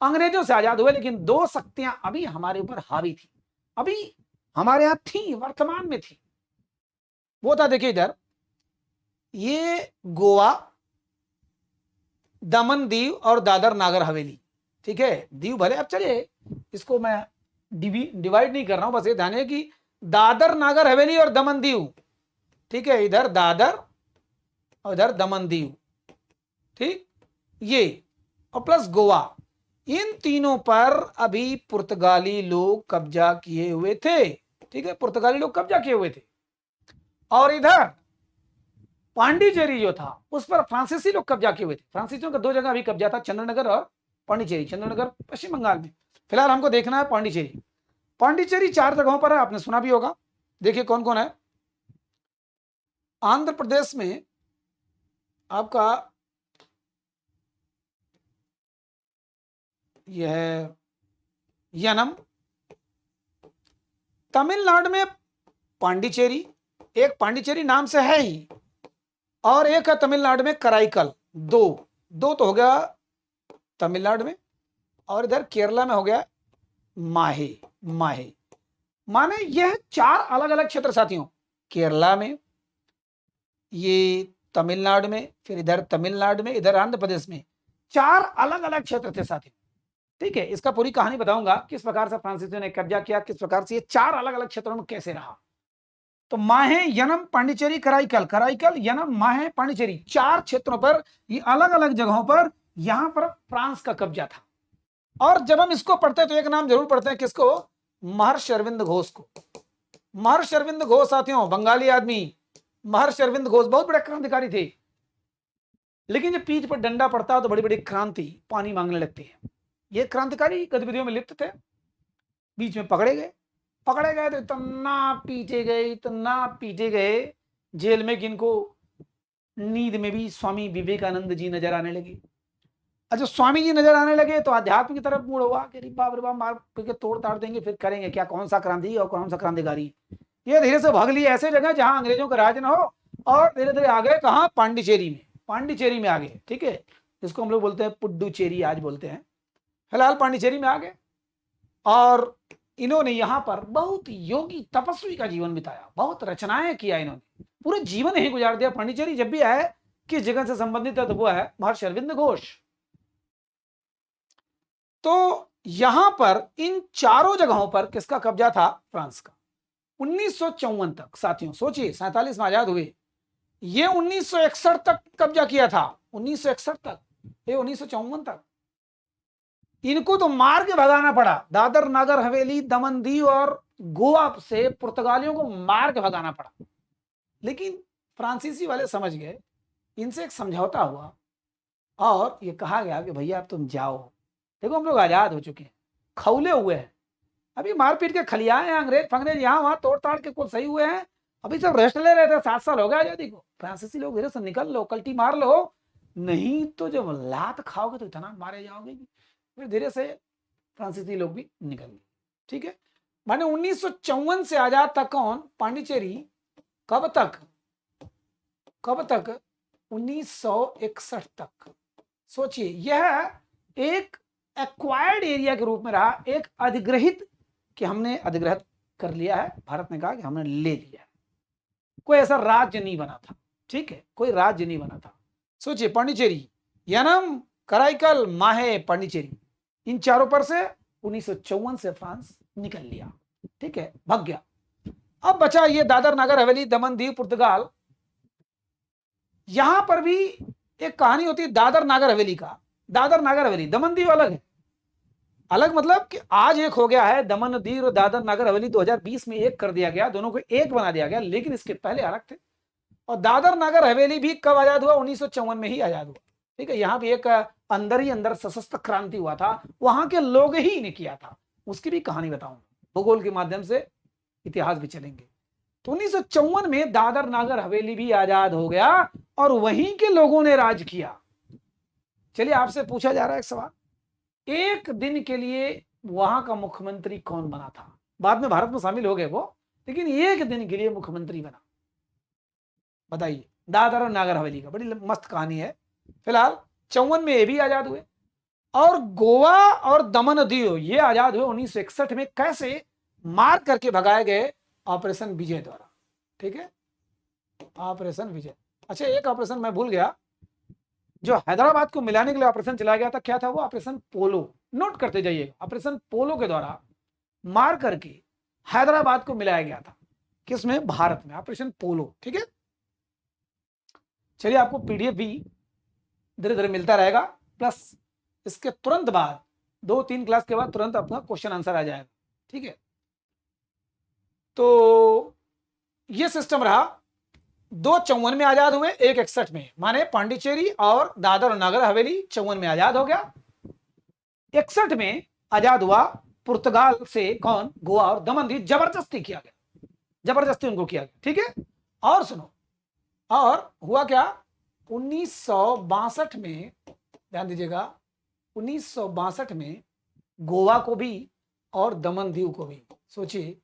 Speaker 1: अंग्रेजों से आजाद हुए। लेकिन 2 शक्तियां अभी हमारे ऊपर हावी थी, अभी हमारे यहां थी, वर्तमान में थी। वो था, देखिए इधर, ये गोवा, दमन दीव और दादर नागर हवेली, ठीक है। दीव भले, अब चलिए इसको मैं डिवाइड नहीं कर रहा हूं, बस ये ध्यान है कि दादर नागर हवेली और दमन दीव, ठीक है। इधर दादर और इधर दमन दीव, ठीक, ये, और प्लस गोवा, इन तीनों पर अभी पुर्तगाली लोग कब्जा किए हुए थे, ठीक है। पुर्तगाली लोग कब्जा किए हुए थे। और इधर पांडिचेरी जो था, उस पर फ्रांसीसी लोग कब्जा किए हुए थे। फ्रांसीसियों का 2 जगह अभी कब्जा था, चंद्रनगर और पांडिचेरी। चंद्रनगर पश्चिम बंगाल में, फिलहाल हमको देखना है पांडिचेरी। पांडिचेरी 4 जगहों पर है, आपने सुना भी होगा। देखिए कौन कौन है। आंध्र प्रदेश में आपका यह है यनम, तमिलनाडु में पांडिचेरी, एक पांडिचेरी नाम से है ही, और एक है तमिलनाडु में कराईकल। दो तो हो गया तमिलनाडु में, और इधर केरला में हो गया माहे। माने यह 4 अलग अलग क्षेत्र साथियों, केरला में, ये तमिलनाडु में, फिर इधर तमिलनाडु में, इधर आंध्र प्रदेश में, 4 अलग अलग क्षेत्र थे साथियों, ठीक है। इसका पूरी कहानी बताऊंगा, किस प्रकार से फ्रांसीसियों ने कब्जा किया, किस प्रकार से ये 4 अलग अलग क्षेत्रों में कैसे रहा। तो माहे, यनम, पांडिचेरी, कराईकल, यनम, माहे, पांडिचेरी, 4 क्षेत्रों पर, ये अलग अलग जगहों पर, यहां पर फ्रांस का कब्जा था। और जब हम इसको पढ़ते हैं तो एक नाम जरूर पढ़ते हैं, किसको? महर्षि अरविंद घोष को। महर्षि अरविंद घोष साथियों, बंगाली आदमी, महर्षि अरविंद घोष बहुत बड़े क्रांतिकारी थे। लेकिन जब पीठ पर डंडा पड़ता है तो बड़ी बड़ी क्रांति पानी मांगने लगती है। ये क्रांतिकारी गतिविधियों में लिप्त थे, बीच में पकड़े गए तो इतना पीटे गए जेल में कि इनको नींद में भी स्वामी विवेकानंद जी नजर आने लगे। अच्छा, स्वामी जी नजर आने लगे तो अध्यात्म की तरफ मुड़ हुआ कि अरे बाप रे बाप, मार करके तोड़ ताड़ देंगे, फिर करेंगे क्या, कौन सा क्रांति और कौन सा क्रांतिकारी। ये धीरे से भाग लिए ऐसे जगह जहां अंग्रेजों का राज न हो, और धीरे धीरे आ गए कहां, पांडिचेरी में आ गए। ठीक है, जिसको हम लोग बोलते हैं पुडुचेरी आज बोलते हैं। फिलहाल पांडिचेरी में आ गए और इन्होंने यहां पर बहुत योगी तपस्वी का जीवन बिताया, बहुत रचनाएं किया इन्होंने, पूरे जीवन यही गुजार दिया। पांडिचेरी जब भी आए किस जगह से संबंधित है तो वो है महर्षि अरविंद घोष। तो यहां पर इन चारों जगहों पर किसका कब्जा था, फ्रांस का। 1954 तक, साथियों सोचिए, 47 में आजाद हुए, ये 1961 तक कब्जा किया था, 1961 तक, ये 1954 तक। इनको तो मार के भगाना पड़ा, दादर नगर हवेली दमन दीव और गोवा से पुर्तगालियों को मार के भगाना पड़ा। लेकिन फ्रांसीसी वाले समझ गए, इनसे एक समझौता हुआ और ये कहा गया कि भैया अब तुम जाओ, देखो हम लोग आजाद हो चुके हैं, खौले हुए हैं, अभी मारपीट के खलियाए हैं, अंग्रेज फंग्रेज यहाँ वहां तोड़ ताड़ के कुल सही हुए हैं, अभी सब रेस्ट ले रहे थे, 7 साल हो गया आजादी को। फ्रांसीसी लोग धीरे से निकल लो, कल्टी मार लो, नहीं तो जब लात खाओगे तो इतना मारे जाओगे। फिर धीरे से फ्रांसीसी लोग भी निकल गए। ठीक है, माने 1954 से आजाद तक कौन, पांडिचेरी। कब तक 1961 तक। सोचिए, यह एक एक्वायर्ड एरिया के रूप में रहा, एक अधिग्रहित, कि हमने अधिग्रहित कर लिया है, भारत ने कहा कि हमने ले लिया है, कोई ऐसा राज्य नहीं बना था। ठीक है, कोई राज्य नहीं बना था। सोचिए, पांडिचेरी, यनम, कराईकल, माहे, पांडिचेरी, इन चारों पर से 1954 से फ्रांस निकल लिया। ठीक है, भाग गया। अब बचा ये दादर नगर हवेली दमन दीव पुर्तगाल। यहां पर भी एक कहानी होती है दादर नागर हवेली का। दादर नागर हवेली, दमन दीव अलग है, अलग मतलब कि आज एक हो गया है, दमन दीव और दादर नागर हवेली 2020 में एक कर दिया गया, दोनों को एक बना दिया गया, लेकिन इसके पहले अलग थे। और दादर नागर हवेली भी कब आजाद हुआ, 1954 में ही आजाद हुआ। ठीक है, यहां भी एक अंदर ही अंदर सशस्त्र क्रांति हुआ था, वहां के लोग ही ने किया था, उसकी भी कहानी बताऊंगा, भूगोल के माध्यम से इतिहास भी चलेंगे। तो 1954 में दादर नागर हवेली भी आजाद हो गया और वहीं के लोगों ने राज किया। चलिए, आपसे पूछा जा रहा है एक सवाल, एक दिन के लिए वहां का मुख्यमंत्री कौन बना था? बाद में भारत में शामिल हो गए वो, लेकिन एक दिन के लिए मुख्यमंत्री बना, बताइए। दादर और नागर हवेली का बड़ी मस्त कहानी है। फिलहाल 54 में ये भी आजाद हुए, और गोवा और दमन दीव ये आजाद हुए 1961 में। कैसे? मार करके भगाए गए ऑपरेशन विजय द्वारा। ठीक है, ऑपरेशन विजय। अच्छा, एक ऑपरेशन मैं भूल गया, जो हैदराबाद को मिलाने के लिए ऑपरेशन चलाया गया था, क्या था वो? ऑपरेशन पोलो। नोट करते जाइए, ऑपरेशन पोलो के द्वारा मार करके हैदराबाद को मिलाया गया था। किसमें? भारत में, ऑपरेशन पोलो। ठीक है, चलिए, आपको पीडीएफ भी धीरे धीरे मिलता रहेगा, प्लस इसके तुरंत बाद 2-3 क्लास के बाद तुरंत अपना क्वेश्चन आंसर आ जाएगा। ठीक है, तो ये सिस्टम रहा। 254 में आजाद हुए, 161 में, माने पांडिचेरी और दादर और नागर हवेली 54 में आजाद हो गया। 61 में आजाद हुआ पुर्तगाल से कौन? गोवा और दमन दीव। जबरदस्ती किया गया, जबरदस्ती उनको किया गया। ठीक है, और सुनो, और हुआ क्या? 1962 में, ध्यान दीजिएगा, 1962 में गोवा को भी और दमन दीव को भी, सोचिए,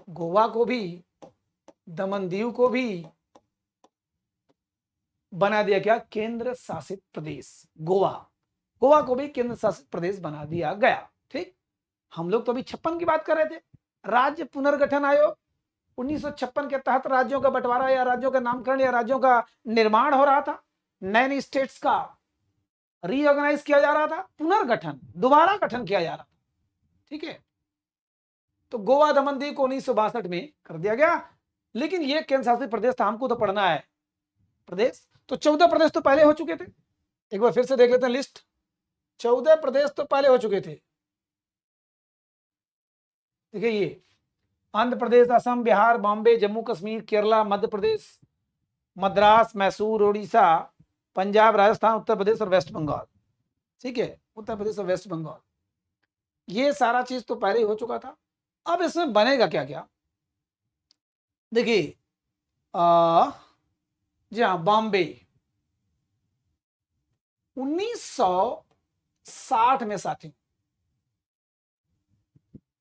Speaker 1: गोवा को भी दमन दीव को भी बना दिया क्या? केंद्र शासित प्रदेश। गोवा को भी केंद्र शासित प्रदेश बना दिया गया। ठीक, हम लोग तो अभी 56 की बात कर रहे थे, राज्य पुनर्गठन आयोग 1956 के तहत राज्यों का बंटवारा या राज्यों का नामकरण या राज्यों का निर्माण हो रहा था, नए स्टेट्स का रीऑर्गेनाइज किया जा रहा था, पुनर्गठन, दोबारा गठन किया जा रहा था। ठीक है, तो गोवा दमन दीव को 1962 में कर दिया गया, लेकिन यह केंद्र शासित प्रदेश था, हमको तो पढ़ना है प्रदेश। तो 14 प्रदेश तो पहले हो चुके थे, एक बार फिर से देख लेते हैं लिस्ट। 14 प्रदेश तो पहले हो चुके थे। देखिए, ये आंध्र प्रदेश, असम, बिहार, बॉम्बे, जम्मू कश्मीर, केरला, मध्य प्रदेश, मद्रास, मैसूर, उड़ीसा, पंजाब, राजस्थान, उत्तर प्रदेश और वेस्ट बंगाल। ठीक है, उत्तर प्रदेश और वेस्ट बंगाल। ये सारा चीज तो पहले ही हो चुका था। अब इसमें बनेगा क्या क्या, देखिए जी हाँ, बॉम्बे 1960 में साथी,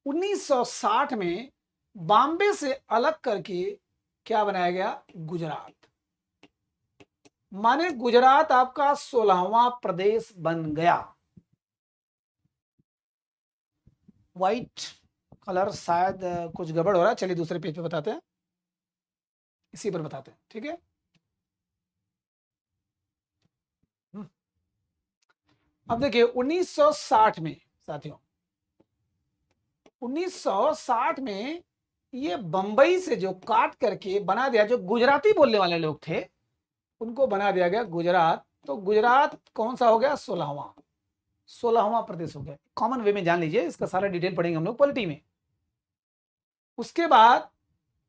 Speaker 1: 1960 में बॉम्बे से अलग करके क्या बनाया गया, गुजरात। माने गुजरात आपका 16वां प्रदेश बन गया। व्हाइट कलर शायद कुछ गड़बड़ हो रहा है, चलिए दूसरे पेज पे बताते हैं, इसी पर बताते हैं, ठीक है। अब देखिए 1960 में साथियों, 1960 में ये बंबई से जो काट करके बना दिया, जो गुजराती बोलने वाले लोग थे उनको बना दिया गया गुजरात। तो गुजरात कौन सा हो गया, 16वां प्रदेश हो गया। कॉमन वे में जान लीजिए, इसका सारा डिटेल पढ़ेंगे हम लोग पॉलिटी में। उसके बाद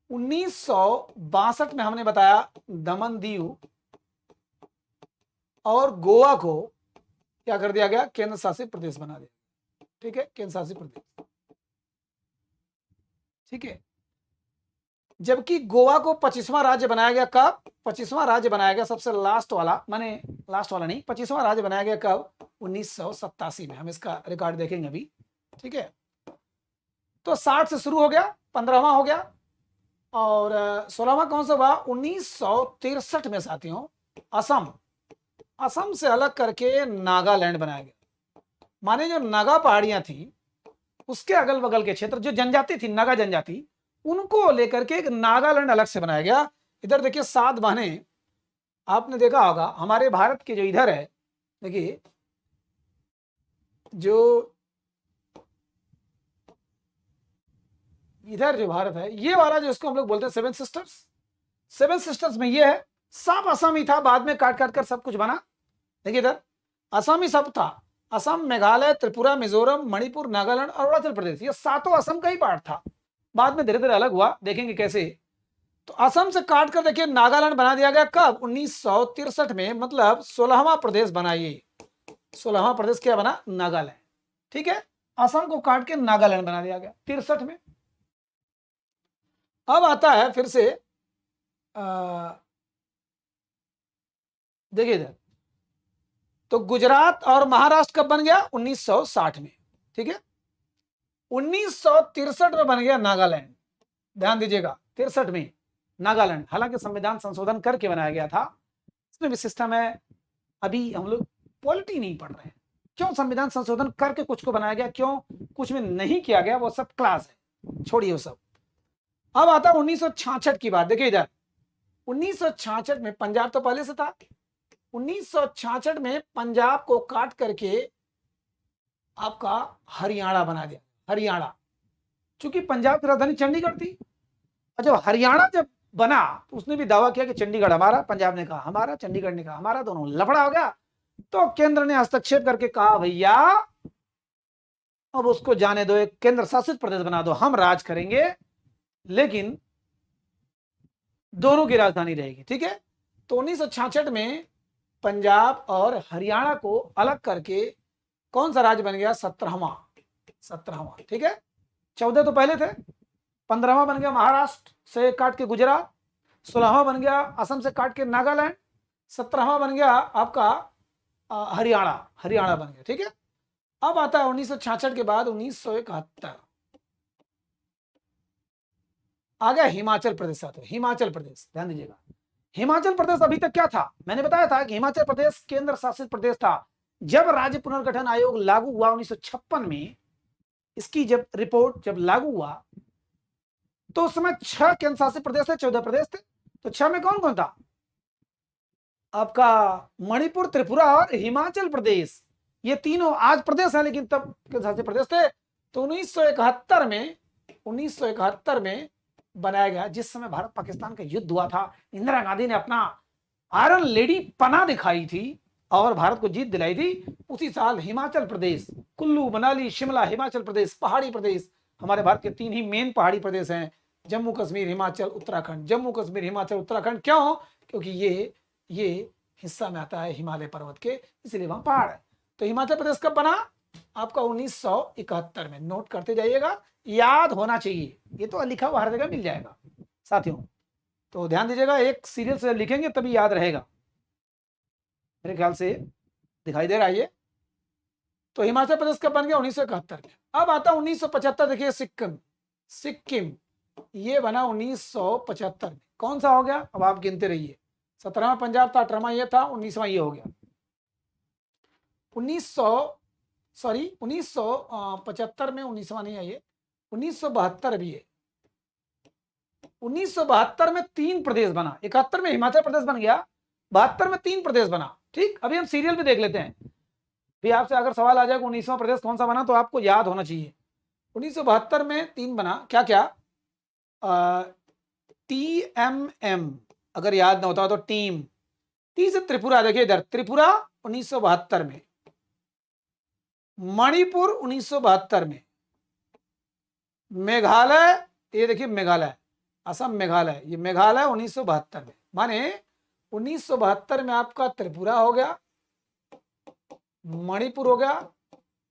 Speaker 1: 1962 में हमने बताया दमन दीव और गोवा को क्या कर दिया गया, केंद्र शासित प्रदेश बना दिया, ठीक है, केंद्र शासित प्रदेश, ठीक है। जबकि गोवा को 25वां राज्य बनाया गया, कब, 25वां राज्य बनाया गया, सबसे लास्ट वाला, माने लास्ट वाला नहीं, 25वां राज्य बनाया गया कब, 1987 में। हम इसका रिकॉर्ड देखेंगे अभी, ठीक है। तो 60 से शुरू हो गया, 15वां हो गया, और 16वां कौन सा हुआ, 1963 में साथियों असम, असम से अलग करके नागालैंड बनाया गया। माने जो नागा पहाड़ियां थी उसके अगल बगल के क्षेत्र, जो जनजाति थी, नागा जनजाति, उनको लेकर के एक नागालैंड अलग से बनाया गया। इधर देखिए 7 बहने, आपने देखा होगा हमारे भारत के जो इधर है, देखिए जो इधर जो भारत है, ये वाला जो इसको हम लोग बोलते हैं सेवन सिस्टर्स, सेवन सिस्टर्स में ये है, सब असम ही था, बाद में काट काट कर सब कुछ बना। देखिए इधर असम ही सब था, असम, मेघालय, त्रिपुरा, मिजोरम, मणिपुर, नागालैंड और अरुणाचल प्रदेश, ये सातों असम का ही पार्ट था। बाद में धीरे धीरे अलग हुआ, देखेंगे कैसे। तो असम से काट कर देखिए नागालैंड बना दिया गया, कब, 1963 में, मतलब 16वां प्रदेश बना ये, 16वां प्रदेश क्या बना, नागालैंड, ठीक है। असम को काट के नागालैंड बना दिया गया 63 में। अब आता है फिर से देखिए इधर, तो गुजरात और महाराष्ट्र कब बन गया, 1960 में, ठीक है। 1963 में बन गया नागालैंड, ध्यान दीजिएगा, 63 में नागालैंड। हालांकि संविधान संशोधन करके बनाया गया था, इसमें भी सिस्टम है। अभी हम लोग पॉलिटी नहीं पढ़ रहे हैं, क्यों संविधान संशोधन करके कुछ को बनाया गया, क्यों कुछ में नहीं किया गया, वो सब क्लास है, छोड़िए वो सब। अब आता है 1966 की बात, देखिए इधर 1966 में, पंजाब तो पहले से था, 1966 में पंजाब को काट करके आपका हरियाणा बना दिया, हरियाणा। चूंकि पंजाब की राजधानी चंडीगढ़ थी, और जब हरियाणा जब बना तो उसने भी दावा किया कि चंडीगढ़ हमारा, पंजाब ने कहा हमारा, चंडीगढ़ ने कहा हमारा, दोनों लफड़ा हो गया। तो केंद्र ने हस्तक्षेप करके कहा भैया अब उसको जाने दो, एक केंद्र शासित प्रदेश बना दो, हम राज करेंगे, लेकिन दोनों की राजधानी रहेगी, ठीक है। तो 1966 में पंजाब और हरियाणा को अलग करके कौन सा राज्य बन गया, 17वां, ठीक है। 14 तो पहले थे, 15वां बन गया महाराष्ट्र से काट के गुजरात, 16वां बन गया असम से काट के नागालैंड, 17वां बन गया आपका हरियाणा, हरियाणा बन गया, ठीक है। अब आता है 1966 के बाद 1971, आ गया हिमाचल प्रदेश। आता है हिमाचल प्रदेश, ध्यान दीजिएगा, हिमाचल प्रदेश अभी तक क्या था, मैंने बताया था कि हिमाचल प्रदेश केंद्र शासित प्रदेश था। जब राज्य पुनर्गठन आयोग लागू हुआ 1956 में, इसकी जब रिपोर्ट जब लागू हुआ तो उस समय 6 केंद्र शासित प्रदेश थे, 14 प्रदेश थे। तो 6 में कौन कौन था, आपका मणिपुर, त्रिपुरा और हिमाचल प्रदेश, ये तीनों आज प्रदेश है, लेकिन तब केंद्र शासित प्रदेश थे। तो 1971 में बनाया गया, जिस समय भारत पाकिस्तान का युद्ध हुआ था, इंदिरा गांधी ने अपना आयरन लेडी पना दिखाई थी और भारत को जीत दिलाई थी। उसी साल हिमाचल प्रदेश, कुल्लू, मनाली, शिमला, हिमाचल प्रदेश, पहाड़ी प्रदेश, हमारे भारत के 3 ही मेन पहाड़ी प्रदेश हैं, जम्मू कश्मीर, हिमाचल, उत्तराखंड। जम्मू कश्मीर, हिमाचल, उत्तराखंड क्यों, क्योंकि ये हिस्सा में आता है हिमालय पर्वत के, इसलिए वहां पहाड़ है। तो हिमाचल प्रदेश कब बना, आपका 1971 में। नोट करते जाइएगा, याद होना चाहिए, ये तो लिखा हुआ हर जगह मिल जाएगा साथियों। तो ध्यान दीजिएगा, एक सीरियल से लिखेंगे तभी याद रहेगा, मेरे ख्याल से दिखाई दे रहा है ये। तो हिमाचल प्रदेश कब बन गया? 1971 में। अब आता 1975, देखिए सिक्किम। सिक्किम ये बना 1975 में। कौन सा हो गया? अब आप गिनते रहिए। 17वां पंजाब था, 18वां ये था, 19वां ये हो गया। 1975 में 19वां नहीं है ये, 1972 भी है। 1972 में 3 प्रदेश बना। 71 में हिमाचल प्रदेश बन गया, 72 में 3 प्रदेश बना। ठीक, अभी हम सीरियल भी देख लेते हैं। भी आपसे अगर सवाल आ जाए कि 19वां प्रदेश कौन सा बना, तो आपको याद होना चाहिए। 1972 में 3 बना, क्या क्या? TMM, अगर याद ना होता तो टीम। टी से त्रिपुरा, देखिए इधर त्रिपुरा 1972 में, मणिपुर 1972 में, मेघालय, ये देखिए मेघालय, असम मेघालय, ये मेघालय 1972 में। माने 1972 में आपका त्रिपुरा हो गया, मणिपुर हो गया,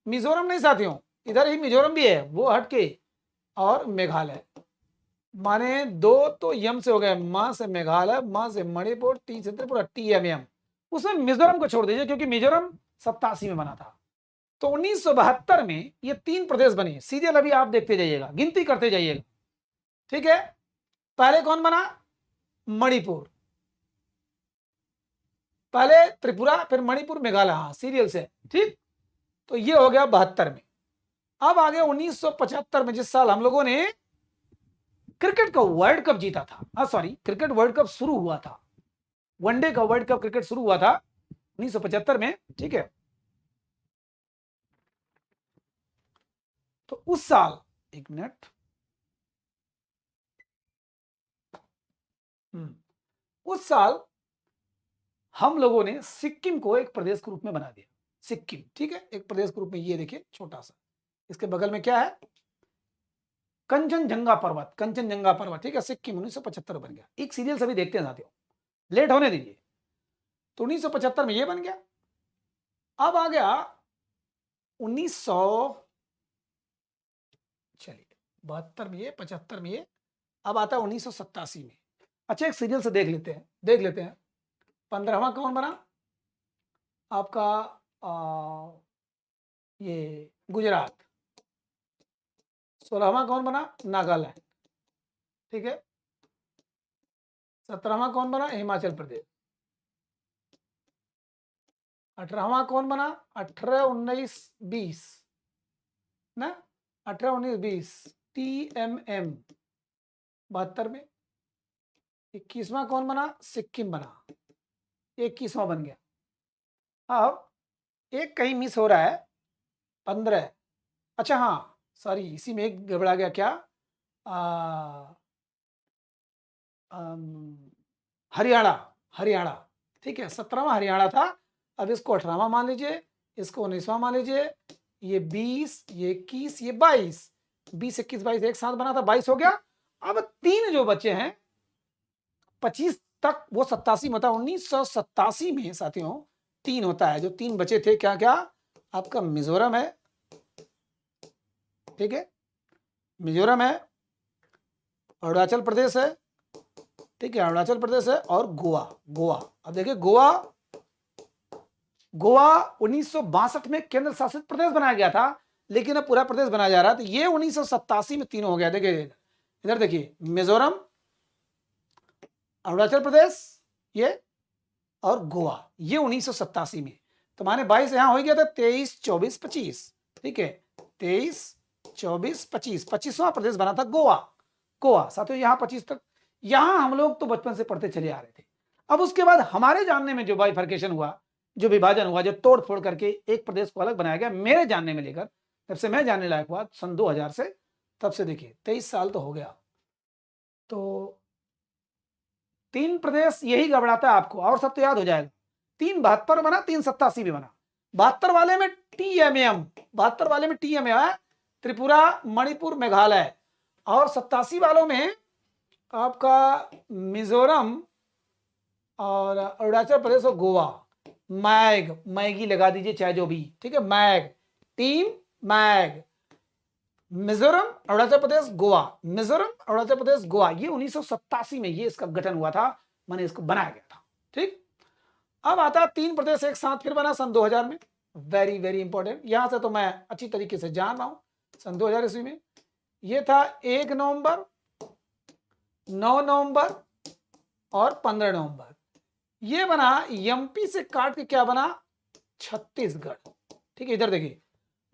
Speaker 1: मिजोरम नहीं साथियों, इधर ही मिजोरम भी है, वो हटके, और मेघालय। माने 2 तो यम से हो गए, मां से मेघालय, मां से मणिपुर, टी से त्रिपुरा, TMM। उसमें मिजोरम को छोड़ दीजिए क्योंकि मिजोरम 87 में बना था। तो 1972 में ये 3 प्रदेश बने। सीरियल अभी आप देखते जाइएगा, गिनती करते जाइएगा, ठीक है। पहले कौन बना? मणिपुर, पहले त्रिपुरा, फिर मणिपुर, मेघालय, हाँ सीरियल से, ठीक। तो ये हो गया 72 में। अब आगे 1975 में, जिस साल हम लोगों ने क्रिकेट का वर्ल्ड कप जीता था, हाँ सॉरी, क्रिकेट वर्ल्ड कप शुरू हुआ था, वनडे का वर्ल्ड कप क्रिकेट शुरू हुआ था 1975 में, ठीक है। तो उस साल, एक मिनट, उस साल हम लोगों ने सिक्किम को एक प्रदेश के रूप में बना दिया। सिक्किम, ठीक है, एक प्रदेश के रूप में। ये देखिए छोटा सा, इसके बगल में क्या है? कंचनजंगा पर्वत, कंचनजंगा पर्वत, ठीक है। सिक्किम 1975 बन गया। एक सीरियल सभी देखते हैं साथियों, लेट होने दीजिए। तो 1975 में ये बन गया। अब आ गया 1900, चलिए 72 में ये, 75 में ये, अब आता है 1987 में। अच्छा, एक सीरियल से देख लेते हैं, 15वां कौन बना आपका? ये गुजरात। 16वां कौन बना? नागालैंड, ठीक है। 17वां कौन बना? हिमाचल प्रदेश। 18वां कौन बना? 18, 19, 20 ना, 18, 19, 20 TMM 72 में। 21वां कौन बना? सिक्किम बना, 21वां बन गया। अब एक कहीं मिस हो रहा है, 15, अच्छा हाँ सॉरी, इसी में एक गड़बड़ा गया, क्या? हरियाणा, हरियाणा, ठीक है। 17वां हरियाणा था, अब इसको 18वां मान लीजिए, इसको 19वां मान लीजिए, ये 20, ये 21, ये 22, 20, 21, 22 एक साथ बना था, 22 हो गया। अब 3 जो बच्चे हैं 25 तक, वो 87 में होता है। 1987 में साथियों 3 होता है। जो 3 बचे थे, क्या क्या? आपका मिजोरम है, ठीक है, मिजोरम है, अरुणाचल प्रदेश है, ठीक है, अरुणाचल प्रदेश है, और गोवा। गोवा, अब देखिए गोवा, गोवा 1962 में केंद्र शासित प्रदेश बनाया गया था, लेकिन अब पूरा प्रदेश बनाया जा रहा है। तो ये 1987 में 3 हो गया। देखिए इधर देखिए, मिजोरम, अरुणाचल प्रदेश, ये, और गोवा, ये 1987 में। तो माने 22 यहां हो गया था, 23, 24, 25, ठीक है, 23, 24, 25, 25वां प्रदेश बना था गोवा। गोवा साथियों, यहां 25 तक, यहां हम लोग तो बचपन से पढ़ते चले आ रहे थे। अब उसके बाद हमारे जानने में जो बाइफर्केशन हुआ, जो विभाजन हुआ, जो तोड़ फोड़ करके एक प्रदेश को अलग बनाया गया, मेरे जानने में लेकर, जब से मैं जानने लायक हुआ सन 2000 से, तब से देखिए 23 साल तो हो गया। तो 3 प्रदेश यही गड़बड़ाता है आपको, और सब तो याद हो जाएगा। 3 72 बना, 3 87 भी बना। 72 वाले में TMM, 72 वाले में TMM है, त्रिपुरा, मणिपुर, मेघालय। और 87 वालों में आपका मिजोरम और अरुणाचल प्रदेश और गोवा। मैग, मैगी लगा दीजिए चाहे जो भी, ठीक है, MAG, team MAG, Mizoram, Arunachal Pradesh, Goa, Mizoram, Arunachal Pradesh, Goa. ये 1987 में ये इसका गठन हुआ था, मैंने इसको बनाया गया था। ठीक, अब आता 3 प्रदेश एक साथ फिर बना सन 2000 में। वेरी वेरी इंपॉर्टेंट, यहां से तो मैं अच्छी तरीके से जान रहा हूं। सन 2000 ईस्वी में ये था 1 नवंबर, 9 नवंबर और 15 नवंबर। ये बना एमपी से काट के क्या बना, छत्तीसगढ़। ठीक है, इधर देखिए,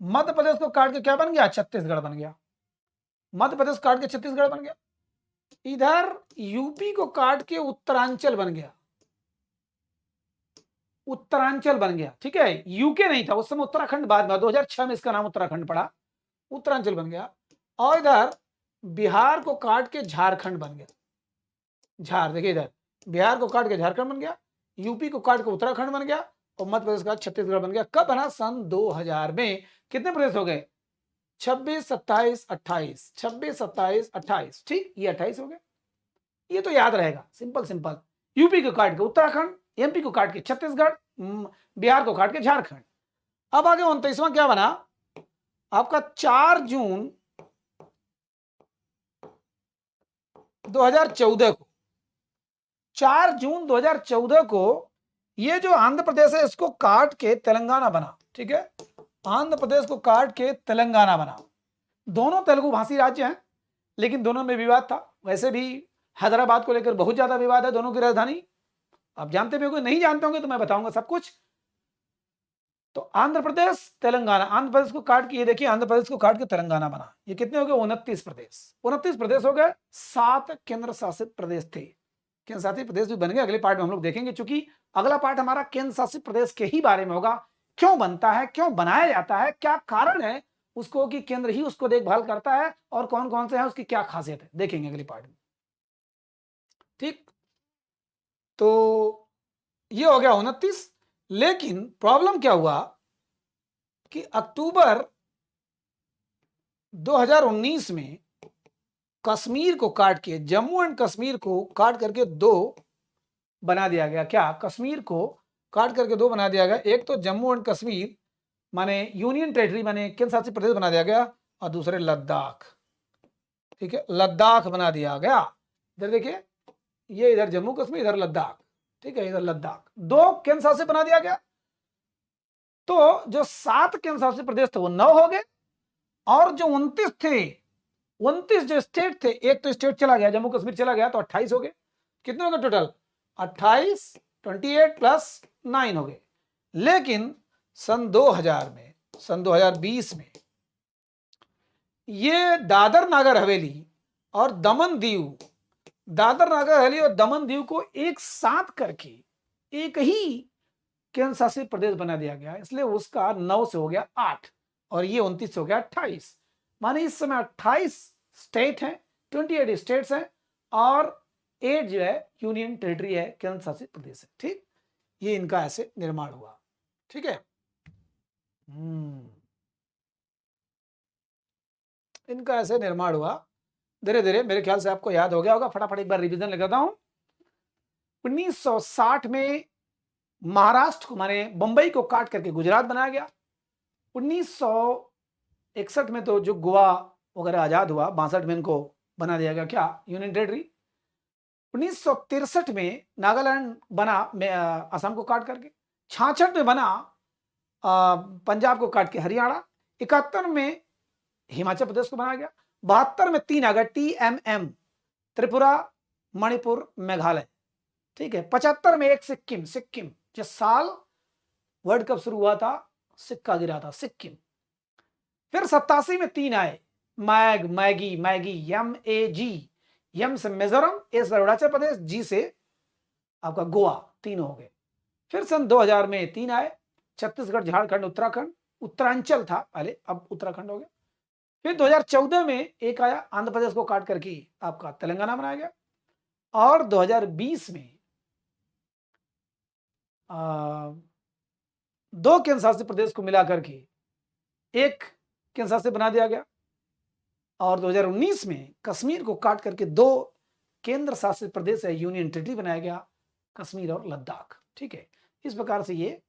Speaker 1: मध्य प्रदेश को काट के क्या बन गया, छत्तीसगढ़ बन गया। मध्य प्रदेश काट के छत्तीसगढ़ बन गया। इधर यूपी को काट के उत्तरांचल बन गया, उत्तरांचल बन गया। ठीक है, यूके नहीं था उस समय, उत्तराखंड बाद में 2006 में इसका नाम उत्तराखंड पड़ा, उत्तरांचल बन गया। और इधर बिहार को काट के झारखंड बन गया, झार, देखिए इधर बिहार को काट के झारखंड बन गया, यूपी को काट के उत्तराखंड बन गया और मध्य प्रदेश का छत्तीसगढ़ बन गया। कब बना, सन 2000 में। कितने प्रदेश हो गए, 26, 27, 28, 26, 27, 28। ठीक, ये 28 हो गए। ये तो याद रहेगा, सिंपल सिंपल। यूपी को काट के उत्तराखंड, एमपी को काट के छत्तीसगढ़, बिहार को काट के झारखंड। अब आगे 29वां क्या बना आपका, 4 जून 2014 को, 4 जून 2014 को ये जो आंध्र प्रदेश है इसको काट के तेलंगाना बना। ठीक है, आंध्र प्रदेश को काट के तेलंगाना बना। दोनों तेलुगु भाषी राज्य हैं, लेकिन दोनों में विवाद था। वैसे भी हैदराबाद को लेकर बहुत ज्यादा विवाद है, दोनों की राजधानी। आप जानते भी होंगे, नहीं जानते होंगे तो मैं बताऊंगा सब कुछ। तो आंध्र प्रदेश, तेलंगाना, आंध्र प्रदेश को काट के, ये देखिए आंध्र प्रदेश को काट के तेलंगाना बना। ये कितने हो गए, 29 प्रदेश। 29 प्रदेश हो गए, 7 केंद्र शासित प्रदेश थे। केंद्र शासित प्रदेश भी बन गए, अगले पार्ट में हम लोग देखेंगे, क्योंकि अगला पार्ट हमारा केंद्र शासित प्रदेश के ही बारे में होगा। क्यों बनता है, क्यों बनाया जाता है, क्या कारण है उसको कि केंद्र ही उसको देखभाल करता है, और कौन कौन से हैं, उसकी क्या खासियत है, देखेंगे अगले पार्ट में। ठीक, तो ये हो गया 29। लेकिन प्रॉब्लम क्या हुआ कि अक्टूबर 2019 में कश्मीर को काट के, जम्मू एंड कश्मीर को काट करके 2 बना दिया गया। क्या, कश्मीर को काट करके 2 बना दिया गया। एक तो जम्मू एंड कश्मीर माने यूनियन टेरिटरी, माने केंद्र शासित प्रदेश बना दिया गया, और दूसरे लद्दाख। ठीक है, लद्दाख बना दिया गया। इधर देखिए, ये इधर जम्मू कश्मीर, इधर लद्दाख। ठीक है, इधर लद्दाख, 2 केंद्र शासित बना दिया गया। तो जो 7 केंद्र शासित प्रदेश थे वो 9 हो गए, और जो 29 थे, 29 जो स्टेट थे, एक तो स्टेट चला गया, जम्मू कश्मीर चला गया, तो 28 हो गए। कितने हो गए टोटल, 28, 28 प्लस 9 हो गए। लेकिन सन 2000 में, सन 2020 में ये दादर नागर हवेली और दमन दीव, दादर नागर हवेली और दमन दीव को एक साथ करके एक ही केंद्र शासित प्रदेश बना दिया गया, इसलिए उसका 9 से हो गया 8, और ये 29 से हो गया 28। माने इस समय 28 स्टेट हैं, 28 स्टेट्स हैं, और 8 जो है यूनियन टेरिटरी है, केंद्र शासित प्रदेश है। ठीक, ये इनका ऐसे निर्माण हुआ। ठीक है, इनका ऐसे निर्माण हुआ धीरे धीरे। मेरे ख्याल से आपको याद हो गया होगा, फटाफट एक बार रिवीजन लगाता हूं। 1960 में महाराष्ट्र को, माने बंबई को काट करके गुजरात बनाया गया। 1961 में तो जो गोवा वगैरह आजाद हुआ, 62 में इनको बना दिया गया क्या, यूनियन टेरिटरी। 1963 में नागालैंड बना, असम को काट करके। 66 में बना पंजाब को काट के हरियाणा। 71 में हिमाचल प्रदेश को बनाया गया। 72 में 3 आ गया, TMM, त्रिपुरा, मणिपुर, मेघालय। ठीक है, 75 में एक सिक्किम, सिक्किम जिस साल वर्ल्ड कप शुरू हुआ था सिक्का गिरा था, सिक्किम। फिर 87 में 3 आए, मैग, मैगी, मैगी, MAG, यम से मिजोरम, ए से अरुणाचल प्रदेश, जी से आपका गोवा, 3 हो गए। फिर सन 2000 में 3 आए, छत्तीसगढ़, झारखंड, उत्तराखंड, उत्तरांचल था पहले, अब उत्तराखंड हो गया। फिर 2014 में एक आया, आंध्र प्रदेश को काट करके आपका तेलंगाना बनाया गया। और 2020 में 2 केंद्र शासित प्रदेश को मिलाकर के एक केंद्र शासित बना दिया गया। और 2019 में कश्मीर को काट करके 2 केंद्र शासित प्रदेश है, यूनियन टेरिटरी बनाया गया, कश्मीर और लद्दाख। ठीक है, इस प्रकार से ये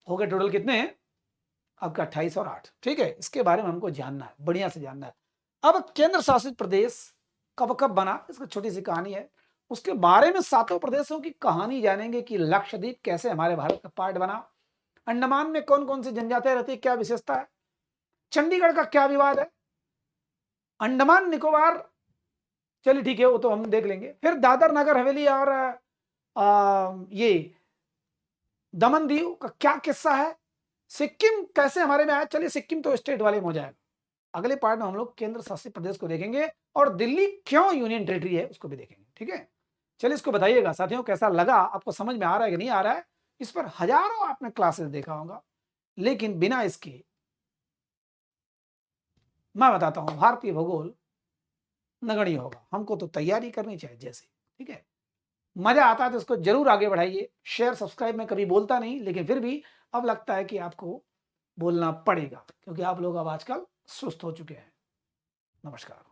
Speaker 1: हो गए टोटल कितने हैं, आपका 28 और 8, ठीक है। इसके बारे में हमको जानना है, बढ़िया से जानना है। अब केंद्र शासित प्रदेश कब कब बना, इसकी छोटी सी कहानी है। उसके बारे में 7 प्रदेशों की कहानी जानेंगे कि लक्षद्वीप कैसे हमारे भारत का पार्ट बना, अंडमान में कौन कौन सी जनजातियां रहती है, क्या विशेषता है, चंडीगढ़ का क्या विवाद है, अंडमान निकोबार, चलिए ठीक है वो तो हम देख लेंगे। फिर दादर नगर हवेली और ये दमन दीव का क्या किस्सा है, सिक्किम कैसे हमारे में आया, चलिए सिक्किम तो स्टेट वाले में हो जाएगा। अगले पार्ट में हम लोग केंद्र शासित प्रदेश को देखेंगे और दिल्ली क्यों यूनियन टेरिटरी है उसको भी देखेंगे, ठीक है। चलिए इसको बताइएगा साथियों कैसा लगा, आपको समझ में आ रहा है कि नहीं आ रहा है। इस पर हजारों आपने क्लासेस देखा होगा, लेकिन बिना इसके मैं बताता हूं भारतीय भूगोल नगण्य होगा। हमको तो तैयारी करनी चाहिए जैसे, ठीक है। मजा आता है तो इसको जरूर आगे बढ़ाइए। शेयर सब्सक्राइब में कभी बोलता नहीं, लेकिन फिर भी अब लगता है कि आपको बोलना पड़ेगा, क्योंकि आप लोग अब आजकल सुस्त हो चुके हैं। नमस्कार।